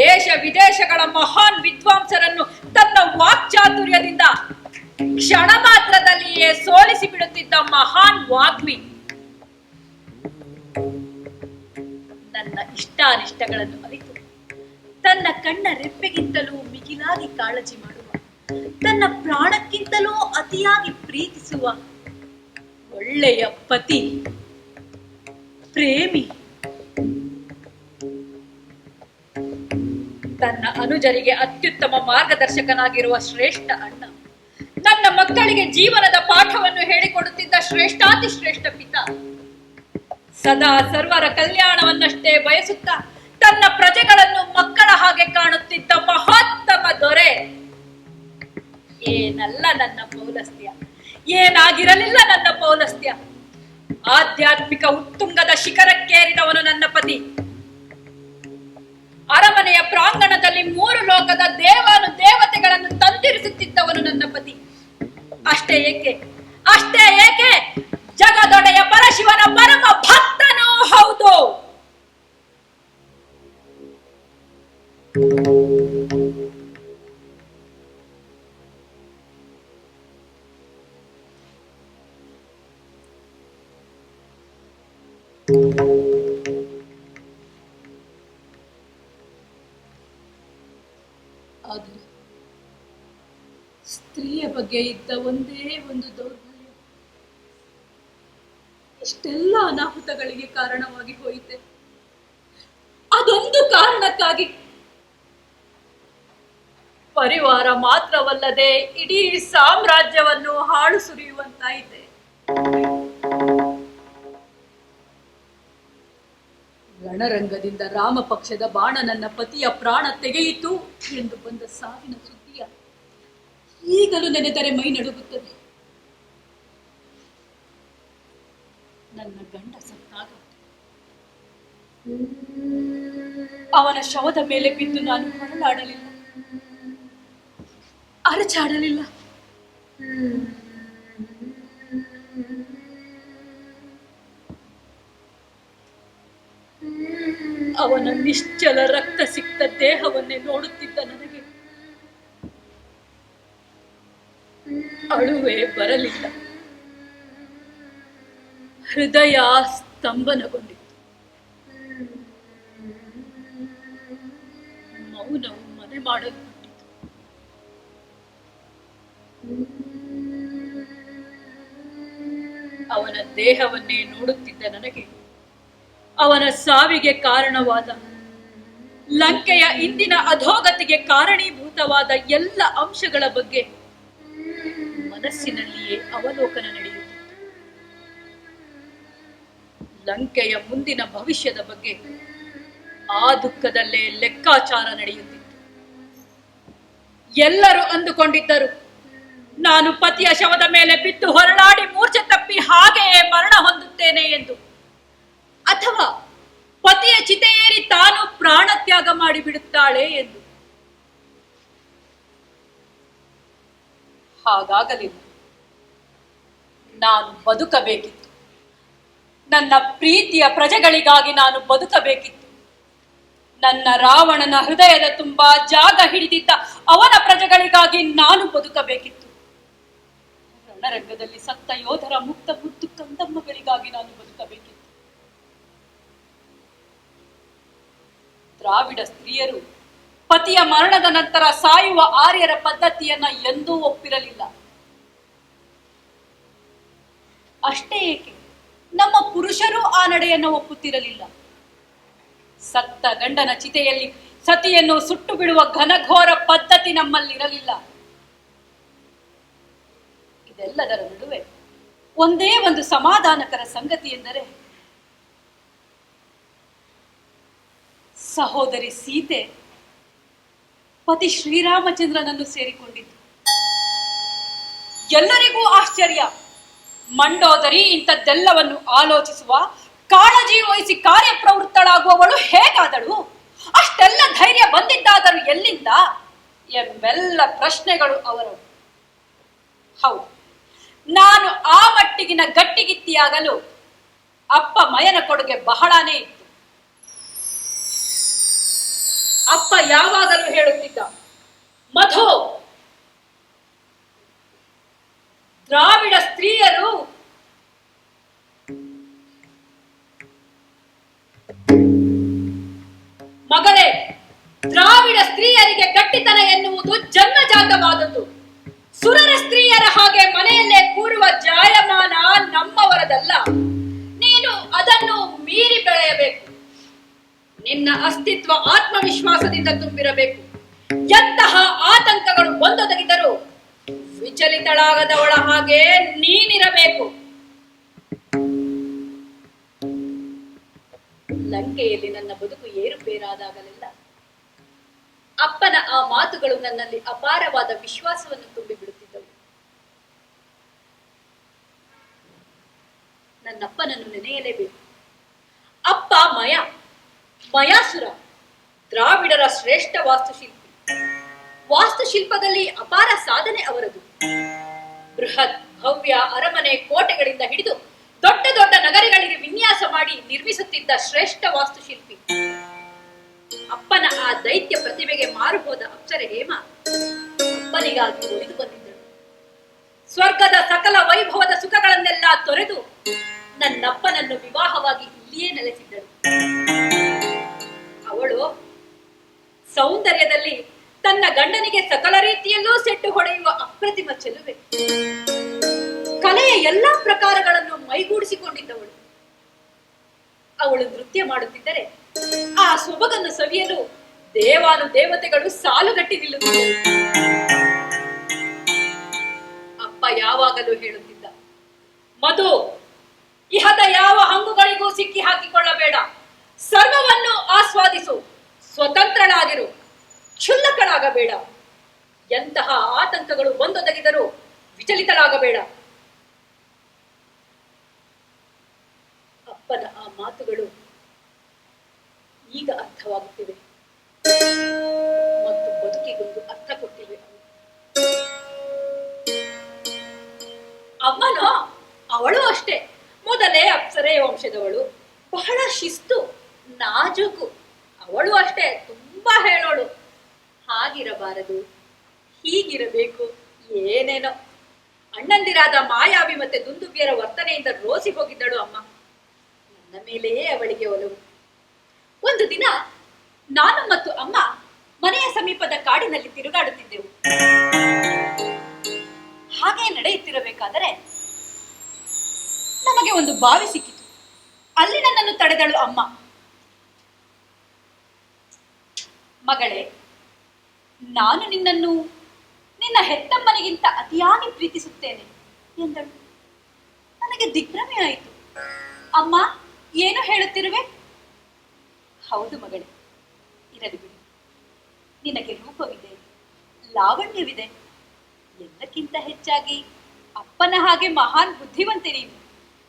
ದೇಶ ವಿದೇಶಗಳ ಮಹಾನ್ ವಿದ್ವಾಂಸರನ್ನು ತನ್ನ ವಾಕ್ಚಾತುರ್ಯದಿಂದ ಕ್ಷಣ ಮಾತ್ರದಲ್ಲಿಯೇ ಸೋಲಿಸಿ ಬಿಡುತ್ತಿದ್ದ ಮಹಾನ್ ವಾಗ್ಮಿ, ನನ್ನ ಇಷ್ಟಾನಿಷ್ಟಗಳನ್ನು ಅರಿತು ತನ್ನ ಕಣ್ಣ ರೆಪ್ಪೆಗಿಂತಲೂ ಮಿಗಿಲಾಗಿ ಕಾಳಜಿ ಮಾಡುವ, ತನ್ನ ಪ್ರಾಣಕ್ಕಿಂತಲೂ ಅತಿಯಾಗಿ ಪ್ರೀತಿಸುವ ಒಳ್ಳೆಯ ಪತಿ, ಪ್ರೇಮಿ, ತನ್ನ ಅನುಜರಿಗೆ ಅತ್ಯುತ್ತಮ ಮಾರ್ಗದರ್ಶಕನಾಗಿರುವ ಶ್ರೇಷ್ಠ ಅಣ್ಣ, ನನ್ನ ಮಕ್ಕಳಿಗೆ ಜೀವನದ ಪಾಠವನ್ನು ಹೇಳಿಕೊಡುತ್ತಿದ್ದ ಶ್ರೇಷ್ಠಾತಿ ಶ್ರೇಷ್ಠ ಪಿತ, ಸದಾ ಸರ್ವರ ಕಲ್ಯಾಣವನ್ನಷ್ಟೇ ಬಯಸುತ್ತಾ ತನ್ನ ಪ್ರಜೆಗಳನ್ನು ಮಕ್ಕಳ ಹಾಗೆ ಕಾಣುತ್ತಿದ್ದ ಮಹೋತ್ತಮ ದೊರೆ, ಏನಲ್ಲ ನನ್ನ ಪೌಲಸ್ತ್ಯ, ಏನಾಗಿರಲಿಲ್ಲ ನನ್ನ ಪೌಲಸ್ತ್ಯ. ಆಧ್ಯಾತ್ಮಿಕ ಉತ್ತುಂಗದ ಶಿಖರಕ್ಕೇರಿದವನು ನನ್ನ ಪತಿ. ಅರಮನೆಯ ಪ್ರಾಂಗಣದಲ್ಲಿ 3 ಲೋಕದ ದೇವಾನು ದೇವತೆಗಳನ್ನು ತಂದಿರಿಸುತ್ತಿದ್ದವನು ನನ್ನ ಪತಿ. ಅಷ್ಟೇ ಏಕೆ ಜಗದೊಡೆಯ ಪರಶಿವನ ಪರಮ ಭಕ್ತನೂ ಹೌದು. ಆದರೆ ಸ್ತ್ರೀಯ ಬಗ್ಗೆ ಇದ್ದ ಒಂದೇ ಒಂದು ದೌರ್ಬಲ್ಯ ಇಷ್ಟೆಲ್ಲ ಅನಾಹುತಗಳಿಗೆ ಕಾರಣವಾಗಿ ಹೋಯಿತೆ. ಅದೊಂದು ಕಾರಣಕ್ಕಾಗಿ ಪರಿವಾರ ಮಾತ್ರವಲ್ಲದೆ ಇಡೀ ಸಾಮ್ರಾಜ್ಯವನ್ನು ಹಾಳು ಸುರಿಯುವಂತಾಯಿತೆ. ರಣರಂಗದಿಂದ ರಾಮ ಪಕ್ಷದ ಬಾಣ ನನ್ನ ಪತಿಯ ಪ್ರಾಣ ತೆಗೆಯಿತು ಎಂದು ಬಂದ ಸಾವಿನ ಸುದ್ದಿಯ ಈಗಲೂ ನೆನೆದರೆ ಮೈ ನಡುಗುತ್ತದೆ. ನನ್ನ ಗಂಡ ಸತ್ತಾಗ ಅವನ ಶವದ ಮೇಲೆ ಬಿದ್ದು ನಾನು ಹೊರಲಾಡಲಿಲ್ಲ, ಅರಚಾಡಲಿಲ್ಲ. ಅವನ ನಿಶ್ಚಲ ರಕ್ತ ಸಿಕ್ತ ದೇಹವನ್ನೇ ನೋಡುತ್ತಿದ್ದ ನನಗೆ ಅಳುವೆ ಬರಲಿಲ್ಲ. ಹೃದಯ ಸ್ತಂಭನಗೊಂಡಿತ್ತು. ಮೌನವು ಮನೆ ಮಾಡಲು ಬಿಟ್ಟಿತು. ಅವನ ದೇಹವನ್ನೇ ನೋಡುತ್ತಿದ್ದ ನನಗೆ ಅವನ ಸಾವಿಗೆ ಕಾರಣವಾದ, ಲಂಕೆಯ ಇಂದಿನ ಅಧೋಗತಿಗೆ ಕಾರಣೀಭೂತವಾದ ಎಲ್ಲ ಅಂಶಗಳ ಬಗ್ಗೆ ಮನಸ್ಸಿನಲ್ಲಿಯೇ ಅವಲೋಕನ ನಡೆಯುತ್ತಿತ್ತು. ಲಂಕೆಯ ಮುಂದಿನ ಭವಿಷ್ಯದ ಬಗ್ಗೆ ಆ ದುಃಖದಲ್ಲೇ ಲೆಕ್ಕಾಚಾರ ನಡೆಯುತ್ತಿತ್ತು. ಎಲ್ಲರೂ ಅಂದುಕೊಂಡಿದ್ದರು ನಾನು ಪತಿಯ ಶವದ ಮೇಲೆ ಬಿದ್ದು ಹೊರಳಾಡಿ ಮೂರ್ಛೆ ತಪ್ಪಿ ಹಾಗೆಯೇ ಮರಣ ಹೊಂದುತ್ತೇನೆ ಎಂದು, ಅಥವಾ ಪತಿಯ ಚಿತೆಯೇರಿ ತಾನು ಪ್ರಾಣ ತ್ಯಾಗ ಮಾಡಿಬಿಡುತ್ತಾಳೆ ಎಂದು. ಹಾಗಾಗಲಿಲ್ಲ. ನಾನು ಬದುಕಬೇಕಿತ್ತು. ನನ್ನ ಪ್ರೀತಿಯ ಪ್ರಜೆಗಳಿಗಾಗಿ ನಾನು ಬದುಕಬೇಕಿತ್ತು. ನನ್ನ ರಾವಣನ ಹೃದಯದ ತುಂಬಾ ಜಾಗ ಹಿಡಿದಿದ್ದ ಅವನ ಪ್ರಜೆಗಳಿಗಾಗಿ ನಾನು ಬದುಕಬೇಕಿತ್ತು. ರಣರಂಗದಲ್ಲಿ ಸತ್ತ ಯೋಧರ ಮುಕ್ತ ಮುತ್ತು ಕಂದಮ್ಮಗಳಿಗಾಗಿ ನಾನು ಬದುಕಬೇಕಿತ್ತು. ದ್ರಾವಿಡ ಸ್ತ್ರೀಯರು ಪತಿಯ ಮರಣದ ನಂತರ ಸಾಯುವ ಆರ್ಯರ ಪದ್ಧತಿಯನ್ನ ಎಂದೂ ಒಪ್ಪಿರಲಿಲ್ಲ. ಅಷ್ಟೇ ಏಕೆ, ನಮ್ಮ ಪುರುಷರು ಆ ನಡೆಯನ್ನು ಒಪ್ಪುತ್ತಿರಲಿಲ್ಲ. ಸತ್ತ ಗಂಡನ ಚಿತೆಯಲ್ಲಿ ಸತಿಯನ್ನು ಸುಟ್ಟು ಬಿಡುವ ಘನಘೋರ ಪದ್ಧತಿ ನಮ್ಮಲ್ಲಿರಲಿಲ್ಲ. ಇದೆಲ್ಲದರ ನಡುವೆ ಒಂದೇ ಒಂದು ಸಮಾಧಾನಕರ ಸಂಗತಿ ಎಂದರೆ, ಸಹೋದರಿ ಸೀತೆ ಪತಿ ಶ್ರೀರಾಮಚಂದ್ರನನ್ನು ಸೇರಿಕೊಂಡಿದ್ದು. ಎಲ್ಲರಿಗೂ ಆಶ್ಚರ್ಯ. ಮಂಡೋದರಿ ಇಂಥದ್ದೆಲ್ಲವನ್ನು ಆಲೋಚಿಸುವ, ಕಾಳಜಿ ವಹಿಸಿ ಕಾರ್ಯಪ್ರವೃತ್ತಳಾಗುವವಳು ಹೇಗಾದಳು? ಅಷ್ಟೆಲ್ಲ ಧೈರ್ಯ ಬಂದಿದ್ದಾದರೂ ಎಲ್ಲಿಂದ ಎಂಬೆಲ್ಲ ಪ್ರಶ್ನೆಗಳು ಅವರವು. ಹೌದು, ನಾನು ಆ ಮಟ್ಟಿಗಿನ ಗಟ್ಟಿಗಿತ್ತಿಯಾಗಲು ಅಪ್ಪ ಮಯನ ಕೊಡುಗೆ ಬಹಳಾನೇ ಇತ್ತು. ಅಪ್ಪ ಯಾವಾಗಲೂ ಹೇಳುತ್ತಿದ್ದ, ಮಧು, ದ್ರಾವಿಡ ಸ್ತ್ರೀಯರು ಮಗಳೇ, ದ್ರಾವಿಡ ಸ್ತ್ರೀಯರಿಗೆ ಗಟ್ಟಿತನ ಎನ್ನುವುದು ಜನ್ಮಜಾತವಾದದ್ದು. ಸುರರ ಸ್ತ್ರೀಯರ ಹಾಗೆ ಮನೆಯಲ್ಲೇ ಕೂರುವ ಜಾಯಮಾನ ನಮ್ಮವರದಲ್ಲ. ನೀನು ಅದನ್ನು ಮೀರಿ ಬೆಳೆಯಬೇಕು. ನಿನ್ನ ಅಸ್ತಿತ್ವ ಆತ್ಮವಿಶ್ವಾಸದಿಂದ ತುಂಬಿರಬೇಕು. ಎಂತಹ ಆತಂಕಗಳು ಬಂದೊದಗಿದರೂ ವಿಚಲಿತಳಾಗದವಳ ಹಾಗೆ ನೀನಿರಬೇಕು. ಲಂಕೆಯಲ್ಲಿ ನನ್ನ ಬದುಕು ಏರುಪೇರಾದಾಗಲೆಲ್ಲ ಅಪ್ಪನ ಆ ಮಾತುಗಳು ನನ್ನಲ್ಲಿ ಅಪಾರವಾದ ವಿಶ್ವಾಸವನ್ನು ತುಂಬಿಬಿಡುತ್ತಿದ್ದವು. ನನ್ನಪ್ಪನನ್ನು ನೆನೆಯಲೇಬೇಕು. ಅಪ್ಪ ಮಯಾಸುರ, ದ್ರಾವಿಡರ ಶ್ರೇಷ್ಠ ವಾಸ್ತುಶಿಲ್ಪಿ. ವಾಸ್ತುಶಿಲ್ಪದಲ್ಲಿ ಅಪಾರ ಸಾಧನೆ ಅವರದು. ಬೃಹತ್ ಭವ್ಯ ಅರಮನೆ ಕೋಟೆಗಳಿಂದ ಹಿಡಿದು ದೊಡ್ಡ ದೊಡ್ಡ ನಗರಗಳಿಗೆ ವಿನ್ಯಾಸ ಮಾಡಿ ನಿರ್ಮಿಸುತ್ತಿದ್ದ ಶ್ರೇಷ್ಠ ವಾಸ್ತುಶಿಲ್ಪಿ. ಅಪ್ಪನ ಆ ದೈತ್ಯ ಪ್ರತಿಭೆಗೆ ಮಾರು ಹೋದ ಅಪ್ಸರೆ ಹೇಮ ಅಪ್ಪನಿಗಾಗಿ ಉಳಿದು ಬಂದಿದ್ದಳು. ಸ್ವರ್ಗದ ಸಕಲ ವೈಭವದ ಸುಖಗಳನ್ನೆಲ್ಲ ತೊರೆದು ನನ್ನಪ್ಪನನ್ನು ವಿವಾಹವಾಗಿ ಇಲ್ಲಿಯೇ ನೆಲೆಸಿದ್ದಳು. ಅವಳು ಸೌಂದರ್ಯದಲ್ಲಿ ತನ್ನ ಗಂಡನಿಗೆ ಸಕಲ ರೀತಿಯಲ್ಲೂ ಸೆಟ್ಟು ಹೊಡೆಯುವ ಅಪ್ರತಿಮ ಚೆಲುವೆ. ಕಲೆಯ ಎಲ್ಲಾ ಪ್ರಕಾರಗಳನ್ನು ಮೈಗೂಡಿಸಿಕೊಂಡಿದ್ದವಳು. ಅವಳು ನೃತ್ಯ ಮಾಡುತ್ತಿದ್ದರೆ ಆ ಸೊಬಗನ್ನು ಸವಿಯಲು ದೇವಾನು ದೇವತೆಗಳು ಸಾಲುಗಟ್ಟಿ ನಿಲ್ಲುತ್ತಿದ್ದರು. ಅಪ್ಪ ಯಾವಾಗಲೂ ಹೇಳುತ್ತಿದ್ದ, ಮಧು, ಇಹದ ಯಾವ ಹಂಗುಗಳಿಗೂ ಸಿಕ್ಕಿ ಹಾಕಿಕೊಳ್ಳಬೇಡ. ಸರ್ವವನ್ನು ಆಸ್ವಾದಿಸು, ಸ್ವತಂತ್ರಳಾಗಿರು, ಕ್ಷುಲ್ಲಕಳಾಗಬೇಡ. ಎಂತಹ ಆತಂಕಗಳು ಬಂದೊದಗಿದರೂ ವಿಚಲಿತಳಾಗಬೇಡ. ಅಪ್ಪನ ಆ ಮಾತುಗಳು ಈಗ ಅರ್ಥವಾಗುತ್ತಿವೆ ಮತ್ತು ಬದುಕಿಗೊಂದು ಅರ್ಥ ಕೊಟ್ಟಿವೆ. ಅಮ್ಮನೋ ಅವಳು ಅಷ್ಟೇ, ಮೊದಲೇ ಅಪ್ಸರೆ ವಂಶದವಳು, ಬಹಳ ಶಿಸ್ತು, ನಾಜೂಕು. ಅವಳು ಅಷ್ಟೇ ತುಂಬಾ ಹೇಳೋಳು. ಹಾಗಿರಬಾರದು, ಹೀಗಿರಬೇಕು, ಏನೇನೋ. ಅಣ್ಣಂದಿರಾದ ಮಾಯಾವಿ ಮತ್ತೆ ದುಂದುಬಿಯರ ವರ್ತನೆಯಿಂದ ರೋಸಿ ಹೋಗಿದ್ದಳು ಅಮ್ಮ. ನನ್ನ ಮೇಲೆಯೇ ಅವಳಿಗೆ ಒಲವು. ಒಂದು ದಿನ ನಾನು ಮತ್ತು ಅಮ್ಮ ಮನೆಯ ಸಮೀಪದ ಕಾಡಿನಲ್ಲಿ ತಿರುಗಾಡುತ್ತಿದ್ದೆವು. ಹಾಗೆ ನಡೆಯುತ್ತಿರಬೇಕಾದರೆ ನಮಗೆ ಒಂದು ಬಾವಿ ಸಿಕ್ಕಿತು. ಅಲ್ಲಿ ನನ್ನನ್ನು ತಡೆದಳು ಅಮ್ಮ. ಮಗಳೇ, ನಾನು ನಿನ್ನನ್ನು ನಿನ್ನ ಹೆತ್ತಮ್ಮನಿಗಿಂತ ಅತಿಯಾಗಿ ಪ್ರೀತಿಸುತ್ತೇನೆ ಎಂದಳು. ನನಗೆ ದಿಗ್ಭ್ರಮೆ ಆಯಿತು. ಅಮ್ಮ, ಏನು ಹೇಳುತ್ತಿರುವೆ? ಹೌದು ಮಗಳೇ, ಇರಲಿ ಬಿಡು. ನಿನಗೆ ರೂಪವಿದೆ, ಲಾವಣ್ಯವಿದೆ. ಎಲ್ಲಕ್ಕಿಂತ ಹೆಚ್ಚಾಗಿ ಅಪ್ಪನ ಹಾಗೆ ಮಹಾನ್ ಬುದ್ಧಿವಂತೆ ನೀನು.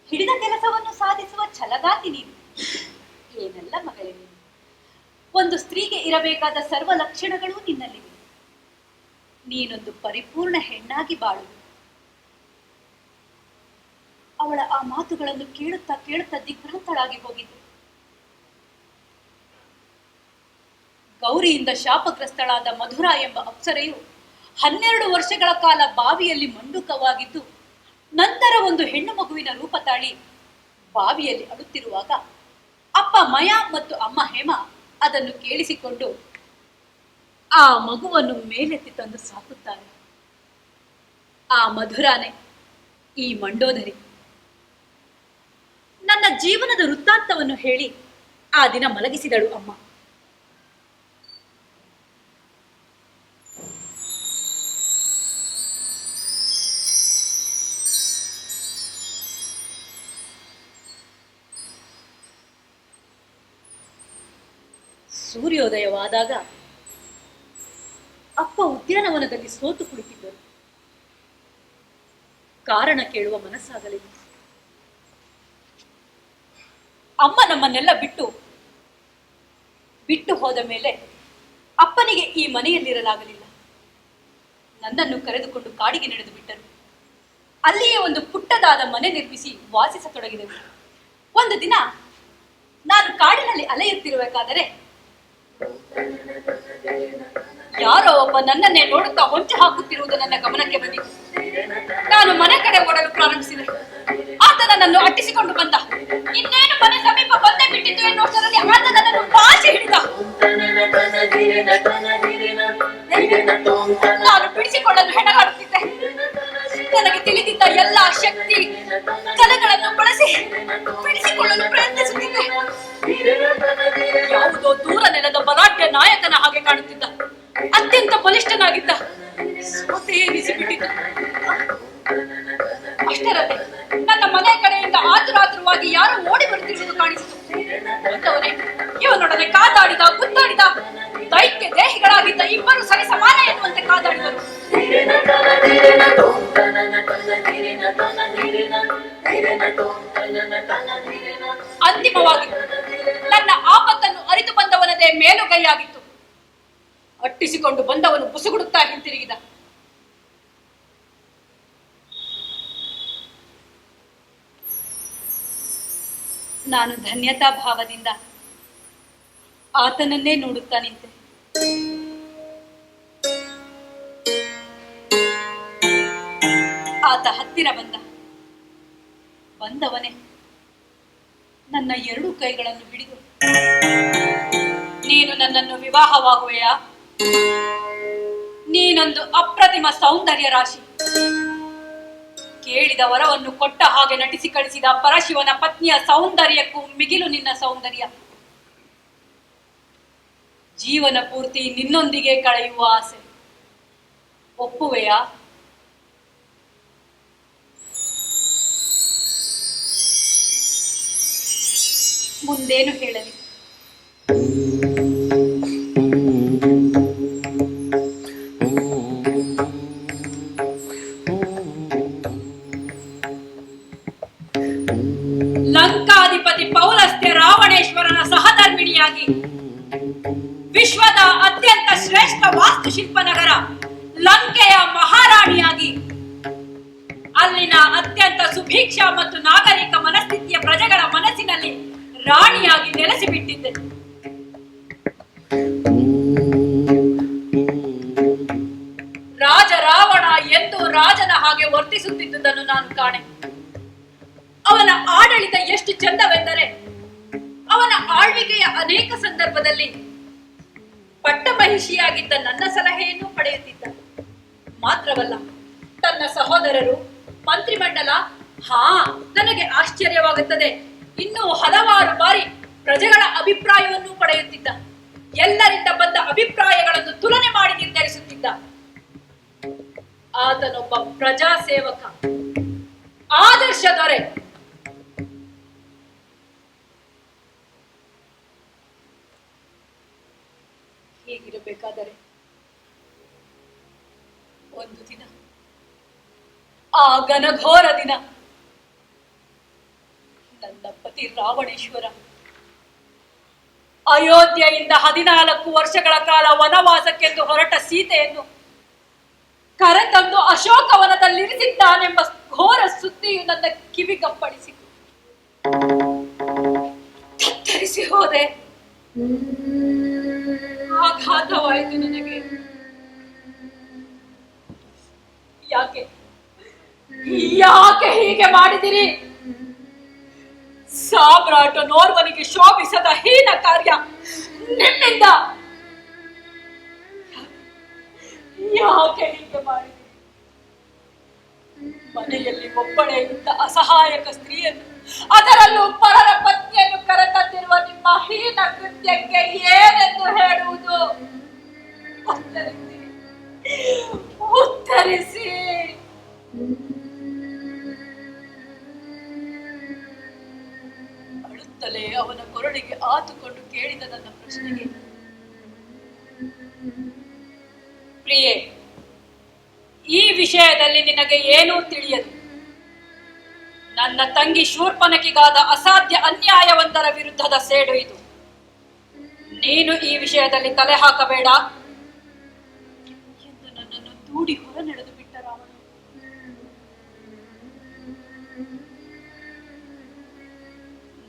ಹಿಡಿದ ಕೆಲಸವನ್ನು ಸಾಧಿಸುವ ಛಲಗಾತಿ ನೀನು. ಏನೆಲ್ಲ ಮಗಳೇ ನೀನು. ಒಂದು ಸ್ತ್ರೀಗೆ ಇರಬೇಕಾದ ಸರ್ವ ಲಕ್ಷಣಗಳೂ ನಿನ್ನಲ್ಲಿವೆ. ನೀನೊಂದು ಪರಿಪೂರ್ಣ ಹೆಣ್ಣಾಗಿ ಬಾಳು. ಅವಳ ಆ ಮಾತುಗಳನ್ನು ಕೇಳುತ್ತಾ ಕೇಳುತ್ತಾ ದಿಗ್ಭ್ರಾಂತಳಾಗಿ ಹೋಗಿದ್ದು. ಗೌರಿಯಿಂದ ಶಾಪಗ್ರಸ್ತಳಾದ ಮಧುರಾ ಎಂಬ ಅಪ್ಸರೆಯು 12 ವರ್ಷಗಳ ಕಾಲ ಬಾವಿಯಲ್ಲಿ ಮಂಡುಕವಾಗಿದ್ದು, ನಂತರ ಒಂದು ಹೆಣ್ಣು ಮಗುವಿನ ರೂಪ ತಾಳಿ ಬಾವಿಯಲ್ಲಿ ಅಳುತ್ತಿರುವಾಗ ಅಪ್ಪ ಮಯ ಮತ್ತು ಅಮ್ಮ ಹೇಮ ಅದನ್ನು ಕೇಳಿಸಿಕೊಂಡು ಆ ಮಗುವನ್ನು ಮೇಲೆತ್ತಿ ತಂದು ಸಾಕುತ್ತಾರೆ. ಆ ಮಧುರಾನೆ ಈ ಮಂಡೋದರಿ. ನನ್ನ ಜೀವನದ ವೃತ್ತಾಂತವನ್ನು ಹೇಳಿ ಆ ದಿನ ಮಲಗಿಸಿದಳು ಅಮ್ಮ. ಸೂರ್ಯೋದಯವಾದಾಗ ಅಪ್ಪ ಉದ್ಯಾನವನದಲ್ಲಿ ಸೋತು ಕುಳಿತಿದ್ದರು. ಕಾರಣ ಕೇಳುವ ಮನಸ್ಸಾಗಲಿಲ್ಲ. ಅಮ್ಮ ನಮ್ಮನ್ನೆಲ್ಲ ಬಿಟ್ಟು ಹೋದ ಮೇಲೆ ಅಪ್ಪನಿಗೆ ಈ ಮನೆಯಲ್ಲಿರಲಾಗಲಿಲ್ಲ. ನನ್ನನ್ನು ಕರೆದುಕೊಂಡು ಕಾಡಿಗೆ ನಡೆದು ಬಿಟ್ಟರು. ಅಲ್ಲಿಯೇ ಒಂದು ಪುಟ್ಟದಾದ ಮನೆ ನಿರ್ಮಿಸಿ ವಾಸಿಸತೊಡಗಿದೆವು. ಒಂದು ದಿನ ನಾನು ಕಾಡಿನಲ್ಲಿ ಅಲೆಯುತ್ತಿರಬೇಕಾದರೆ ಯಾರೋ ಒಬ್ಬ ನನ್ನನ್ನೇ ನೋಡುತ್ತಾ ಹೊಂಚು ಹಾಕುತ್ತಿರುವುದು ನನ್ನ ಗಮನಕ್ಕೆ ಬಂದಿತು. ನಾನು ಮನೆ ಕಡೆ ಓಡಲು ಪ್ರಾರಂಭಿಸಿದೆ. ಆತ ನನ್ನನ್ನು ಅಟ್ಟಿಸಿಕೊಂಡು ಬಂದ. ಇನ್ನೇನು ಮನೆ ಸಮೀಪ ಬಂದೇ ಬಿಟ್ಟಿತ್ತು ಎನ್ನುವಷ್ಟರಲ್ಲಿ ಆತ ನನ್ನನ್ನು ಬಾಚಿ ಹಿಡಿದ. ನಾನು ಬಿಡಿಸಿಕೊಳ್ಳಲು ಹೆಣಗಾಡುತ್ತಿದ್ದೆ. ನನಗೆ ತಿಳಿದಿದ್ದ ಎಲ್ಲ ಶಕ್ತಿ ಕಲೆಗಳನ್ನು ಬಳಸಿ ಬಿಡಿಸಿಕೊಳ್ಳಲು ಪ್ರಯತ್ನಿಸುತ್ತಿದ್ದೆ. ಯಾವುದೋ ದೂರ ನೆಲದ ಬಲಾಢ್ಯ ನಾಯಕನ ಹಾಗೆ ಕಾಣುತ್ತಿದ್ದ. ಅತ್ಯಂತ ಬಲಿಷ್ಠನಾಗಿದ್ದ. ಸೋತೆ ಎನಿಸಿಬಿಟ್ಟಿತು. ಅಷ್ಟರಲ್ಲಿ ನನ್ನ ಮನೆ ಕಡೆಯಿಂದ ಆತುರಾತುರವಾಗಿ ಯಾರೋ ಓಡಿ ಬರುತ್ತಿರುವುದು ಕಾಣಿಸಿತು. ಬಂದವನೇ ಇವನೊಡನೆ ಕಾದಾಡಿದ, ಗುದ್ದಾಡಿದ. ದೈತ್ಯ ದೇಹಿಗಳಾಗಿದ್ದ ಇಬ್ಬರು ಸರಿ ಸಮಾನ ಎನ್ನುವಂತೆ ಕಾದಾಡಿದರು. ಅಂತಿಮವಾಗಿ ನನ್ನ ಆಪತ್ತನ್ನು ಅರಿತು ಬಂದವನದೇ ಮೇಲುಗೈಯಾಗಿತ್ತು. ಅಟ್ಟಿಸಿಕೊಂಡು ಬಂದವನು ಬುಸುಗುಡುತ್ತಾ ಹಿಂತಿರುಗಿದ. ನಾನು ಧನ್ಯತಾ ಭಾವದಿಂದ ಆತನನ್ನೇ ನೋಡುತ್ತಾ ನಿಂತೆ. ಆತ ಹತ್ತಿರ ಬಂದವನೇ ನನ್ನ 2 ಕೈಗಳನ್ನು ಹಿಡಿದು, ನೀನು ನನ್ನನ್ನು ವಿವಾಹವಾಗುವೆಯಾ? ನೀನೊಂದು ಅಪ್ರತಿಮ ಸೌಂದರ್ಯ ರಾಶಿ. ಕೇಳಿದ ವರವನ್ನು ಕೊಟ್ಟ ಹಾಗೆ ನಟಿಸಿ ಕಳಿಸಿದ ಪರಶಿವನ ಪತ್ನಿಯ ಸೌಂದರ್ಯಕ್ಕೂ ಮಿಗಿಲು ನಿನ್ನ ಸೌಂದರ್ಯ. ಜೀವನ ಪೂರ್ತಿ ನಿನ್ನೊಂದಿಗೆ ಕಳೆಯುವ ಆಸೆ. ಒಪ್ಪುವೆಯಾ? ಮುಂದೇನು ಹೇಳಲಿ? ಲಂಕಾಧಿಪತಿ ಪೌಲಸ್ತ್ಯ ರಾವಣೇಶ್ವರನ ಸಹಧರ್ಮಿಣಿಯಾಗಿ ವಿಶ್ವದ ಅತ್ಯಂತ ಶ್ರೇಷ್ಠ ವಾಸ್ತುಶಿಲ್ಪ ನಗರ ಲಂಕೆಯ ಮಹಾರಾಣಿಯಾಗಿ ಅಲ್ಲಿನ ಅತ್ಯಂತ ಸುಭೀಕ್ಷ ಮತ್ತು ನಾಗರಿಕ ಮನಸ್ಥಿತಿಯ ಪ್ರಜೆಗಳ ಮನಸ್ಸಿನಲ್ಲಿ ರಾಣಿಯಾಗಿ ನೆಲೆಸಿಬಿಟ್ಟಿದ್ದೆ. ರಾಜ ರಾವಣ ಎಂದು ರಾಜನ ಹಾಗೆ ವರ್ತಿಸುತ್ತಿದ್ದುದನ್ನು ನಾನು ಕಾಣೆ. ಅವನ ಆಡಳಿತ ಎಷ್ಟು ಚಂದವೆಂದರೆ ಅವನ ಆಳ್ವಿಕೆಯ ಅನೇಕ ಸಂದರ್ಭದಲ್ಲಿ ಪಟ್ಟಮಹಿಷಿಯಾಗಿದ್ದ ನನ್ನ ಸಲಹೆಯನ್ನು ಪಡೆಯುತ್ತಿದ್ದ. ಮಾತ್ರವಲ್ಲ, ತನ್ನ ಸಹೋದರರು, ಮಂತ್ರಿಮಂಡಲ, ನನಗೆ ಆಶ್ಚರ್ಯವಾಗುತ್ತದೆ, ಇನ್ನೂ ಹಲವಾರು ಬಾರಿ ಪ್ರಜೆಗಳ ಅಭಿಪ್ರಾಯವನ್ನು ಪಡೆಯುತ್ತಿದ್ದ. ಎಲ್ಲರಿಂದ ಬಂದ ಅಭಿಪ್ರಾಯಗಳನ್ನು ತುಲನೆ ಮಾಡಿ ನಿರ್ಧರಿಸುತ್ತಿದ್ದ. ಆತನೊಬ್ಬ ಪ್ರಜಾ ಸೇವಕ, ಆದರ್ಶ ದೊರೆ. ಹೀಗಿರಬೇಕಾದರೆ ಒಂದು ದಿನ, ಆ ಘನಘೋರ ದಿನ, ನನ್ನ ಪತಿ ರಾವಣೇಶ್ವರ ಅಯೋಧ್ಯೆಯಿಂದ 14 ವರ್ಷಗಳ ಕಾಲ ವನವಾಸಕ್ಕೆಂದು ಹೊರಟ ಸೀತೆಯನ್ನು ಕರೆತಂದು ಅಶೋಕವನದಲ್ಲಿರಿಸಿದ್ದಾನೆಂಬ ಘೋರ ಸುದ್ದಿಯು ನನ್ನ ಕಿವಿಗಪ್ಪಳಿಸಿತು. ತತ್ತರಿಸಿ ಹೋದೆ. ಆಘಾತವಾಯಿತು ನನಗೆ. ಯಾಕೆ ಯಾಕೆ ಹೀಗೆ ಮಾಡಿದಿರಿ? ಸಾಮ್ರಾಟನೋರ್ವನಿಗೆ ಶೋಭಿಸದ ಹೀನ ಕಾರ್ಯ ನಿಮ್ಮಿಂದ. ಯಾಕೆ ಹೀಗೆ ಮಾಡಿದಿರಿ? ಮನೆಯಲ್ಲಿ ಒಬ್ಬಳೇ ಇದ್ದ ಅಸಹಾಯಕ ಸ್ತ್ರೀಯನ್ನು, ಅದರಲ್ಲೂ ಪರರ ಪತ್ನಿಯನ್ನು ಕರೆತಂದಿರುವ ನಿಮ್ಮ ಹೀನ ಕೃತ್ಯಕ್ಕೆ ಏನೆಂದು ಹೇಳುವುದು? ಉತ್ತರಿಸಿ. ಅಳುತ್ತಲೇ ಅವನ ಕೊರಳಿಗೆ ಆತುಕೊಂಡು ಕೇಳಿದ ನನ್ನ ಪ್ರಶ್ನೆಗೆ, ಪ್ರಿಯೆ, ಈ ವಿಷಯದಲ್ಲಿ ನಿನಗೆ ಏನೂ ತಿಳಿಯದು. ನನ್ನ ತಂಗಿ ಶೂರ್ಪನಖಿಗಾದ ಅಸಾಧ್ಯ ಅನ್ಯಾಯವೊಂದರ ವಿರುದ್ಧದ ಸೇಡು ಇದು. ನೀನು ಈ ವಿಷಯದಲ್ಲಿ ತಲೆ ಹಾಕಬೇಡ ಎಂದು ನನ್ನನ್ನು ದೂಡಿ ಹೊರ ನಡೆದು ಬಿಟ್ಟ ರಾವಣ.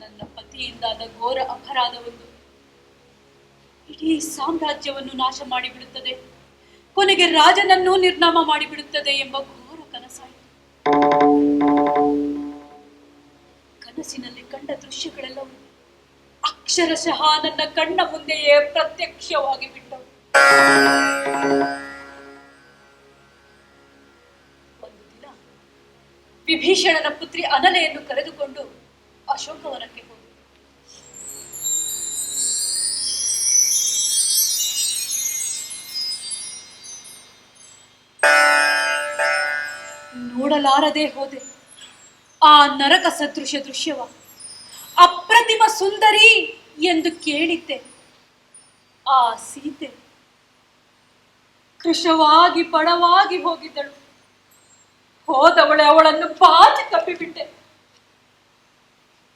ನನ್ನ ಪತಿಯಿಂದಾದ ಘೋರ ಅಪರಾಧವೊಂದು ಇಡೀ ಸಾಮ್ರಾಜ್ಯವನ್ನು ನಾಶ ಮಾಡಿಬಿಡುತ್ತದೆ, ಕೊನೆಗೆ ರಾಜನನ್ನೂ ನಿರ್ನಾಮ ಮಾಡಿಬಿಡುತ್ತದೆ ಎಂಬ ಘೋರ ಕನಸಾಯಿತು. ಕನಸಿನಲ್ಲಿ ಕಂಡ ದೃಶ್ಯಗಳೆಲ್ಲವೂ ಅಕ್ಷರಶಃ ನನ್ನ ಕಣ್ಣ ಮುಂದೆಯೇ ಪ್ರತ್ಯಕ್ಷವಾಗಿ ಬಿಟ್ಟವು. ಒಂದು ದಿನ ವಿಭೀಷಣನ ಪುತ್ರಿ ಅನಲೆಯನ್ನು ಕರೆದುಕೊಂಡು ಅಶೋಕವನಕ್ಕೆ ಹೋದ. ನೋಡಲಾರದೆ ಹೋದೆ ಆ ನರಕ ಸದೃಶ ದೃಶ್ಯವ. ಅಪ್ರತಿಮ ಸುಂದರಿ ಎಂದು ಕೇಳಿದ್ದೆ. ಆ ಸೀತೆ ಕೃಶವಾಗಿ ಬಡವಾಗಿ ಹೋಗಿದ್ದಳು. ಹೋದವಳೆ ಅವಳನ್ನು ಬಾಚಿ ತಪ್ಪಿಬಿಟ್ಟೆ.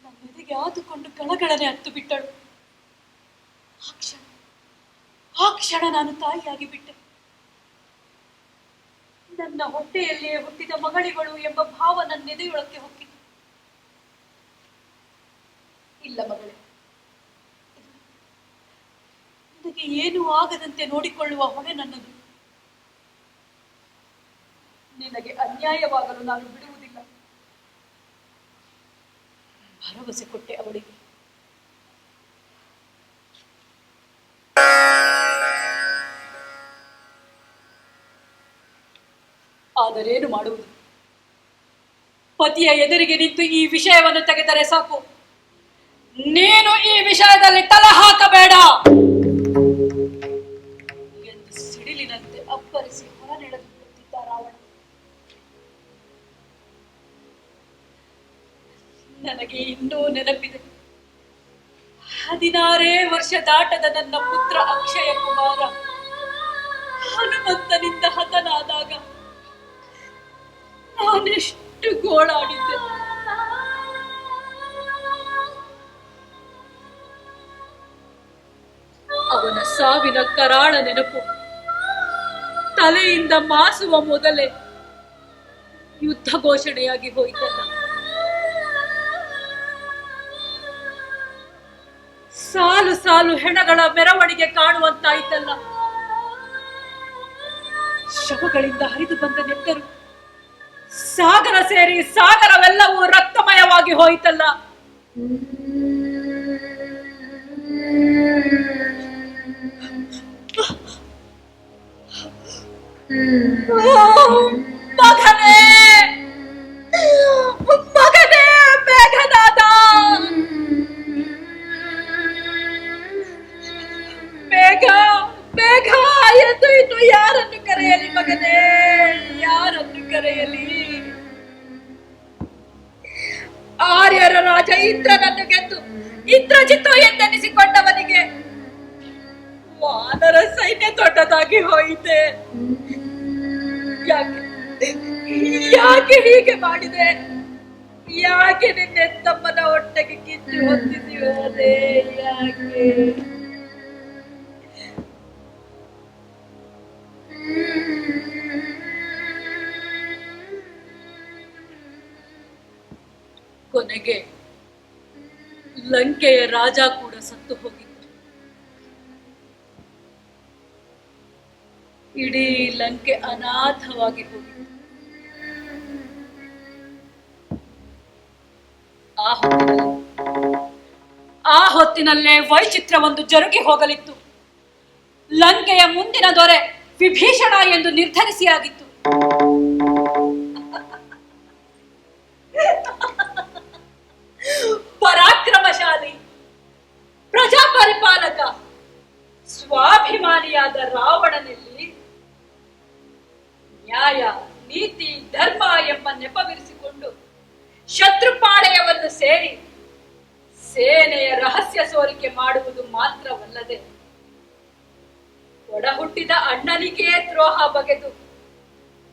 ನನ್ನೆದೆಗೆ ಆದುಕೊಂಡು ಗಳಗಳನೆ ಹತ್ತು ಬಿಟ್ಟಳು. ಆ ಕ್ಷಣ ನಾನು ತಾಯಿಯಾಗಿ ಬಿಟ್ಟೆ. ನನ್ನ ಹೊಟ್ಟೆಯಲ್ಲಿಯೇ ಹುಟ್ಟಿದ ಮಗಳಿಗಳು ಎಂಬ ಭಾವ ನನ್ನೆದೆಯೊಳಕ್ಕೆ ಹೊಕ್ಕಿತು. ಇಲ್ಲ ಮಗಳೇ, ನಿನಗೆ ಏನೂ ಆಗದಂತೆ ನೋಡಿಕೊಳ್ಳುವ ಹೊಣೆ ನನ್ನದು. ನಿನಗೆ ಅನ್ಯಾಯವಾಗಲು ನಾನು ಬಿಡುವುದಿಲ್ಲ. ಭರವಸೆ ಕೊಟ್ಟೆ ಅವಳಿಗೆ. ಆದರೇನು ಮಾಡುವುದು? ಪತಿಯ ಎದುರಿಗೆ ನಿಂತು ಈ ವಿಷಯವನ್ನು ತೆಗೆದರೆ ಸಾಕು. ನೀನು ಈ ವಿಷಯದಲ್ಲಿ ತಲೆ ಹಾಕಬೇಡ ಎಂದು ಸಿಡಿಲಿನಂತೆ ಅಬ್ಬರಿಸಿ ಹೊರನೆಳೆದುಕೊಳ್ಳುತ್ತಿದ್ದ ರಾವಣ. ನನಗೆ ಇನ್ನೂ ನೆನಪಿದೆ. 16 ವರ್ಷ ದಾಟದ ನನ್ನ ಪುತ್ರ ಅಕ್ಷಯ ಕುಮಾರ ಹನುಮಂತನಿಂದ ಹತನಾದಾಗ ನಾನೆಷ್ಟು ಗೋಳಾಡಿದ್ದೆ. ಅವನ ಸಾವಿನ ಕರಾಳ ನೆನಪು ತಲೆಯಿಂದ ಮಾಸುವ ಮೊದಲೇ ಯುದ್ಧ ಘೋಷಣೆಯಾಗಿ ಹೋಯಿತಲ್ಲ. ಸಾಲು ಸಾಲು ಹೆಣಗಳ ಮೆರವಣಿಗೆ ಕಾಣುವಂತಾಯ್ತಲ್ಲ. ಶವಗಳಿಂದ ಹರಿದು ಬಂದ ನೆತ್ತರು ಸಾಗರ ಸೇರಿ ಸಾಗರವೆಲ್ಲವೂ ರಕ್ತಮಯವಾಗಿ ಹೋಯಿತಲ್ಲ. ಮಗನೇ ಮಗನೇ ಮೇಘನಾದ, ಬೇಗ ಬೇಗ ಎಂದು ಇನ್ನು ಯಾರನ್ನು ಕರೆಯಲಿ ಮಗನೇ, ಯಾರನ್ನು ಕರೆಯಲಿ? ಆರ್ಯರ ರಾಜ ಇಂದ್ರನನ್ನು ಗೆದ್ದು ಇಂದ್ರಜಿತ್ತು ಎಂದೆನಿಸಿಕೊಂಡವನಿಗೆ ವಾನರ ಸೈನ್ಯ ದೊಡ್ಡದಾಗಿ ಹೋಯಿತೆ. ಯಾಕೆ ಹೀಗೆ ಮಾಡಿದೆ? ಯಾಕೆ ನಿನ್ನೆ ತಮ್ಮನ ಹೊಟ್ಟೆಗೆ ಕಿತ್ತು ಹೊತ್ತಿಸಿ ಹೋದೆ? ಯಾಕೆ? ಕೊನೆಗೆ ಲಂಕೆಯ ರಾಜ ಕೂಡ ಸತ್ತು ಹೋಗಿತ್ತು. ಇಡೀ ಲಂಕೆ ಅನಾಥವಾಗಿ ಹೋಗಿತ್ತು. ಆ ಹೊತ್ತಿನಲ್ಲೇ ವೈಚಿತ್ರವೊಂದು ಜರುಗಿ ಹೋಗಲಿತ್ತು. ಲಂಕೆಯ ಮುಂದಿನ ದೊರೆ ವಿಭೀಷಣ ಎಂದು ನಿರ್ಧರಿಸಿಯಾಗಿತ್ತು. ಪರಾಕ್ರಮಶಾಲಿ, ಪ್ರಜಾಪರಿಪಾಲಕ, ಸ್ವಾಭಿಮಾನಿಯಾದ ರಾವಣನಲ್ಲಿ ನ್ಯಾಯ, ನೀತಿ, ಧರ್ಮ ಎಂಬ ನೆಪವಿರಿಸಿಕೊಂಡು ಶತ್ರುಪಾಳೆಯವನ್ನು ಸೇರಿ ಸೇನೆಯ ರಹಸ್ಯ ಸೋರಿಕೆ ಮಾಡುವುದು ಮಾತ್ರವಲ್ಲದೆ ಒಡ ಹುಟ್ಟಿದ ಅಣ್ಣನಿಗೆ ದ್ರೋಹ ಬಗೆದು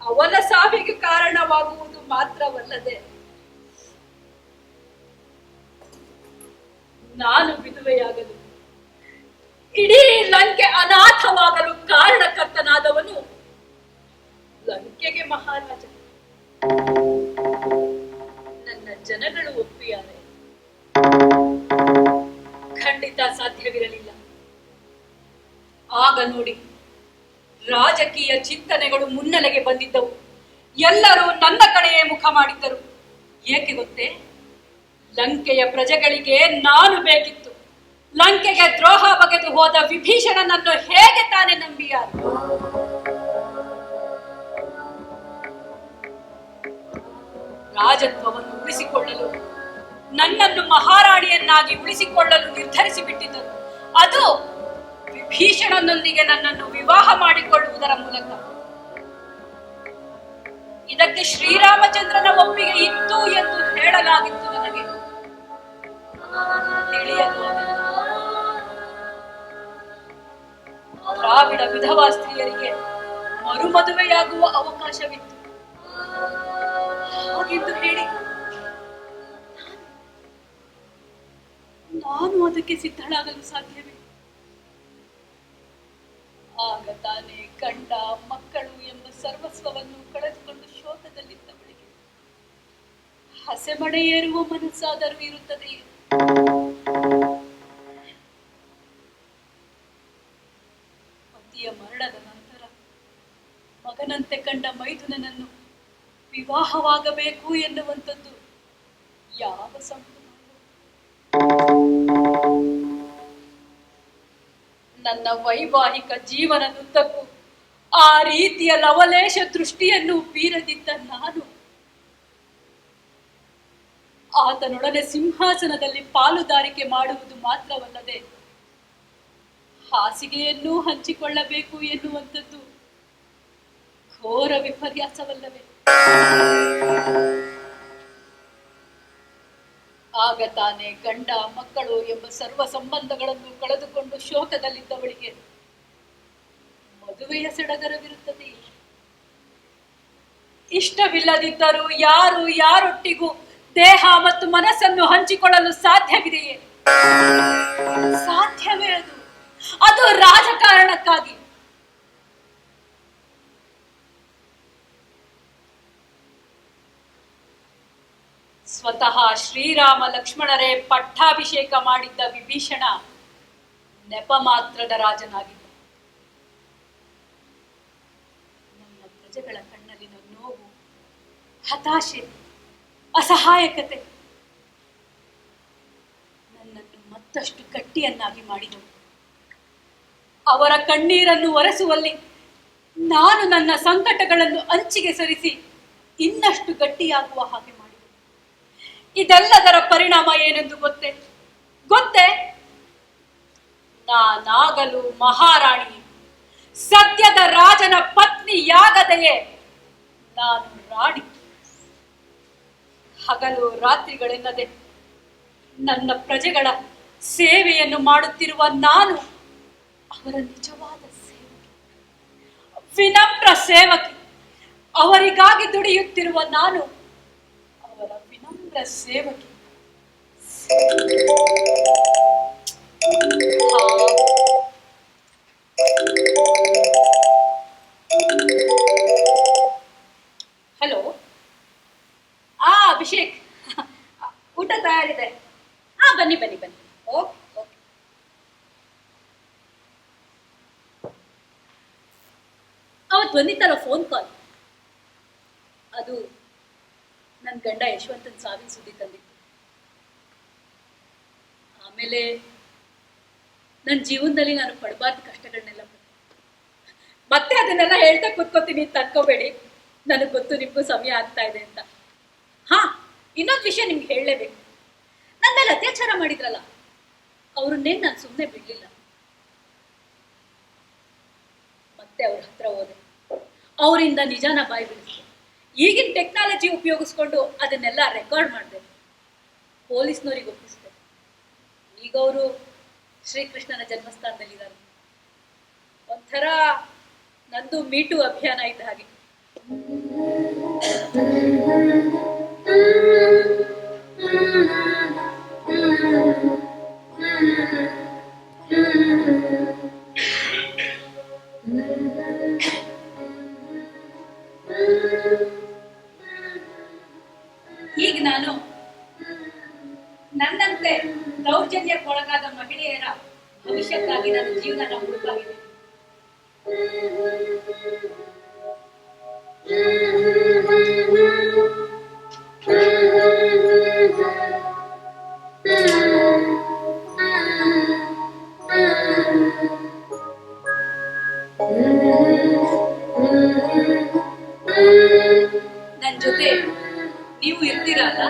ಅವನ ಸಾವಿಗೆ ಕಾರಣವಾಗುವುದು ಮಾತ್ರವಲ್ಲದೆ ನಾನು ವಿಧವೆಯಾಗಲು, ಇಡೀ ಲಂಕೆ ಅನಾಥವಾಗಲು ಕಾರಣಕರ್ತನಾದವನು ಲಂಕೆಗೆ ಮಹಾರಾಜ. ನನ್ನ ಜನಗಳು ಒಪ್ಪಿಯಾರೆ? ಖಂಡಿತ ಸಾಧ್ಯವಿರಲಿಲ್ಲ. ಆಗ ನೋಡಿ, ರಾಜಕೀಯ ಚಿಂತನೆಗಳು ಮುನ್ನೆಲೆಗೆ ಬಂದಿದ್ದವು. ಎಲ್ಲರೂ ನನ್ನ ಕಡೆಯೇ ಮುಖ ಮಾಡಿದ್ದರು. ಏಕೆ ಗೊತ್ತೇ? ಲಂಕೆಯ ಪ್ರಜೆಗಳಿಗೆ ನಾನು ಬೇಕಿತ್ತು. ಲಂಕೆಗೆ ದ್ರೋಹ ಬಗೆದು ಹೋದ ವಿಭೀಷಣನನ್ನು ಹೇಗೆ ತಾನೇ ನಂಬಿಯಾರು? ರಾಜತ್ವವನ್ನು ಉಳಿಸಿಕೊಳ್ಳಲು, ನನ್ನನ್ನು ಮಹಾರಾಣಿಯನ್ನಾಗಿ ಉಳಿಸಿಕೊಳ್ಳಲು ನಿರ್ಧರಿಸಿ ಬಿಟ್ಟಿದ್ದರು. ಅದು ವಿಭೀಷಣನೊಂದಿಗೆ ನನ್ನನ್ನು ವಿವಾಹ ಮಾಡಿಕೊಳ್ಳುವುದರ ಮೂಲಕ. ಇದಕ್ಕೆ ಶ್ರೀರಾಮಚಂದ್ರನ ಒಪ್ಪಿಗೆ ಇತ್ತು ಎಂದು ಹೇಳಲಾಗಿತ್ತು. ನನಗೆ ತಿಳಿಯಲು ದ್ರಾವಿಡ ವಿಧವಾ ಸ್ತ್ರೀಯರಿಗೆ ಮರುಮದುವೆಯಾಗುವ ಅವಕಾಶವಿತ್ತು. ಹಾಗೆಂದು ಹೇಳಿ ನಾನು ಅದಕ್ಕೆ ಸಿದ್ಧಳಾಗಲು ಸಾಧ್ಯವೇ? ಆಗ ತಾನೇ ಗಂಡ, ಮಕ್ಕಳು ಎಂಬ ಸರ್ವಸ್ವವನ್ನು ಕಳೆದುಕೊಂಡು ಶೋಕದಲ್ಲಿದ್ದವಳಿಗೆ ಹಸೆಮಣೆ ಏರುವ ಮನಸ್ಸಾದರೂ ಇರುತ್ತದೆ. ಪತಿಯ ಮರಣದ ನಂತರ ಮಗನಂತೆ ಕಂಡ ಮೈಥುನನನ್ನು ವಿವಾಹವಾಗಬೇಕು ಎನ್ನುವಂಥದ್ದು ಯಾವ ಸಂಭವ? ನನ್ನ ವೈವಾಹಿಕ ಜೀವನದುದ್ದಕ್ಕೂ ಆ ರೀತಿಯ ಲವಲೇಶ ದೃಷ್ಟಿಯನ್ನು ಬೀರದಿದ್ದ ನಾನು ಆತನೊಡನೆ ಸಿಂಹಾಸನದಲ್ಲಿ ಪಾಲುದಾರಿಕೆ ಮಾಡುವುದು ಮಾತ್ರವಲ್ಲದೆ ಹಾಸಿಗೆಯನ್ನೂ ಹಂಚಿಕೊಳ್ಳಬೇಕು ಎನ್ನುವಂಥದ್ದು ಘೋರ ವಿಪರ್ಯಾಸವಲ್ಲವೇ? ಆಗ ತಾನೇ ಗಂಡ ಮಕ್ಕಳು ಎಂಬ ಸರ್ವ ಸಂಬಂಧಗಳನ್ನು ಕಳೆದುಕೊಂಡು ಶೋಕದಲ್ಲಿದ್ದವಳಿಗೆ ಮದುವೆಯ ಸಡಗರವಿರುತ್ತದೆ. ಇಷ್ಟವಿಲ್ಲದಿದ್ದರೂ ಯಾರೊಟ್ಟಿಗೂ ದೇಹ ಮತ್ತು ಮನಸ್ಸನ್ನು ಹಂಚಿಕೊಳ್ಳಲು ಸಾಧ್ಯವಿದೆಯೇ? ಸಾಧ್ಯವೇ ಅದು ರಾಜಕಾರಣಕ್ಕಾಗಿ. ಸ್ವತಃ ಶ್ರೀರಾಮ ಲಕ್ಷ್ಮಣರೇ ಪಟ್ಟಾಭಿಷೇಕ ಮಾಡಿದ್ದ ವಿಭೀಷಣ ನೆಪ ಮಾತ್ರದ ರಾಜನಾಗಿದ್ದ. ನಮ್ಮ ಪ್ರಜೆಗಳ ಕಣ್ಣಲ್ಲಿನ ನೋವು, ಹತಾಶೆ, ಅಸಹಾಯಕತೆ ನನ್ನನ್ನು ಮತ್ತಷ್ಟು ಗಟ್ಟಿಯನ್ನಾಗಿ ಮಾಡಿದವು. ಅವರ ಕಣ್ಣೀರನ್ನು ಒರೆಸುವಲ್ಲಿ ನಾನು ನನ್ನ ಸಂಕಟಗಳನ್ನು ಅಂಚಿಗೆ ಸರಿಸಿ ಇನ್ನಷ್ಟು ಗಟ್ಟಿಯಾಗುವ ಹಾಗೆ ಮಾಡಿದೆ. ಇದೆಲ್ಲದರ ಪರಿಣಾಮ ಏನೆಂದು ಗೊತ್ತೇ? ನಾನಾಗಲು ಮಹಾರಾಣಿ, ಸದ್ಯದ ರಾಜನ ಪತ್ನಿಯಾಗದೆಯೇ ನಾನು ರಾಣಿ. ಹಗಲು ರಾತ್ರಿಗಳೆನ್ನದೆ ನನ್ನ ಪ್ರಜೆಗಳ ಸೇವೆಯನ್ನು ಮಾಡುತ್ತಿರುವ ನಾನು ಅವರ ನಿಜವಾದ ಸೇವಕಿ, ವಿನಮ್ರ ಸೇವಕಿ. ಅವರಿಗಾಗಿ ದುಡಿಯುತ್ತಿರುವ ನಾನು ಅವರ ವಿನಮ್ರ ಸೇವಕಿ. ಹಲೋ. ಅಭಿಷೇಕ್, ಊಟ ತಯಾರಿದೆ. ಬನ್ನಿ. ಓಕೆ. ಅವತ್ತು ಬಂದಿತ್ತಲ್ಲ ಫೋನ್ ಕಾಲ್, ಅದು ನನ್ನ ಗಂಡ ಯಶವಂತನ ಸಾವಿನ ಸುದ್ದಿ ತಂದಿತ್ತು. ಆಮೇಲೆ ನನ್ನ ಜೀವನದಲ್ಲಿ ನಾನು ಪಡಬಾರ್ದು ಕಷ್ಟಗಳನ್ನೆಲ್ಲ ಮತ್ತೆ ಅದನ್ನೆಲ್ಲ ಹೇಳ್ತಾ ಕೂತ್ಕೋತೀನಿ ಅಂತ ಅನ್ಕೋಬೇಡಿ. ನನಗೆ ಗೊತ್ತು ನಿಮಗೂ ಸಮಯ ಆಗ್ತಾ ಇದೆ ಅಂತ. ಇನ್ನೊಂದು ವಿಷಯ ನಿಮ್ಗೆ ಹೇಳಲೇಬೇಕು. ನನ್ನ ಮೇಲೆ ಅತ್ಯಾಚಾರ ಮಾಡಿದ್ರಲ್ಲ, ಅವ್ರನ್ನೇನು ನಾನು ಸುಮ್ಮನೆ ಬಿಡ್ಲಿಲ್ಲ. ಮತ್ತೆ ಅವ್ರ ಹತ್ರ ಹೋದೆ, ಅವರಿಂದ ನಿಜಾನ ಬಾಯಿ ಬಿಡಿಸಿದೆ. ಈಗಿನ ಟೆಕ್ನಾಲಜಿ ಉಪಯೋಗಿಸ್ಕೊಂಡು ಅದನ್ನೆಲ್ಲ ರೆಕಾರ್ಡ್ ಮಾಡಿದೆ, ಪೊಲೀಸ್ನವ್ರಿಗೆ ಒಪ್ಪಿಸಿದೆ. ಈಗ ಅವರು ಶ್ರೀಕೃಷ್ಣನ ಜನ್ಮಸ್ಥಾನದಲ್ಲಿದ್ದಾರೆ. ಒಂಥರ ನಂದು ಮೀಟು ಅಭಿಯಾನ ಇದ್ದ ಹಾಗೆ. ಈಗ ನಾನು ನನ್ನಂತೆ ದೌರ್ಜನ್ಯಕ್ಕೊಳಗಾದ ಮಹಿಳೆಯರ ಭವಿಷ್ಯಕ್ಕಾಗಿ ನನ್ನ ಜೀವನ ಹುಡುಕಾಗಿದೆ. ನನ್ನ ಜೊತೆ ನೀವು ಇರ್ತೀರಲ್ಲ?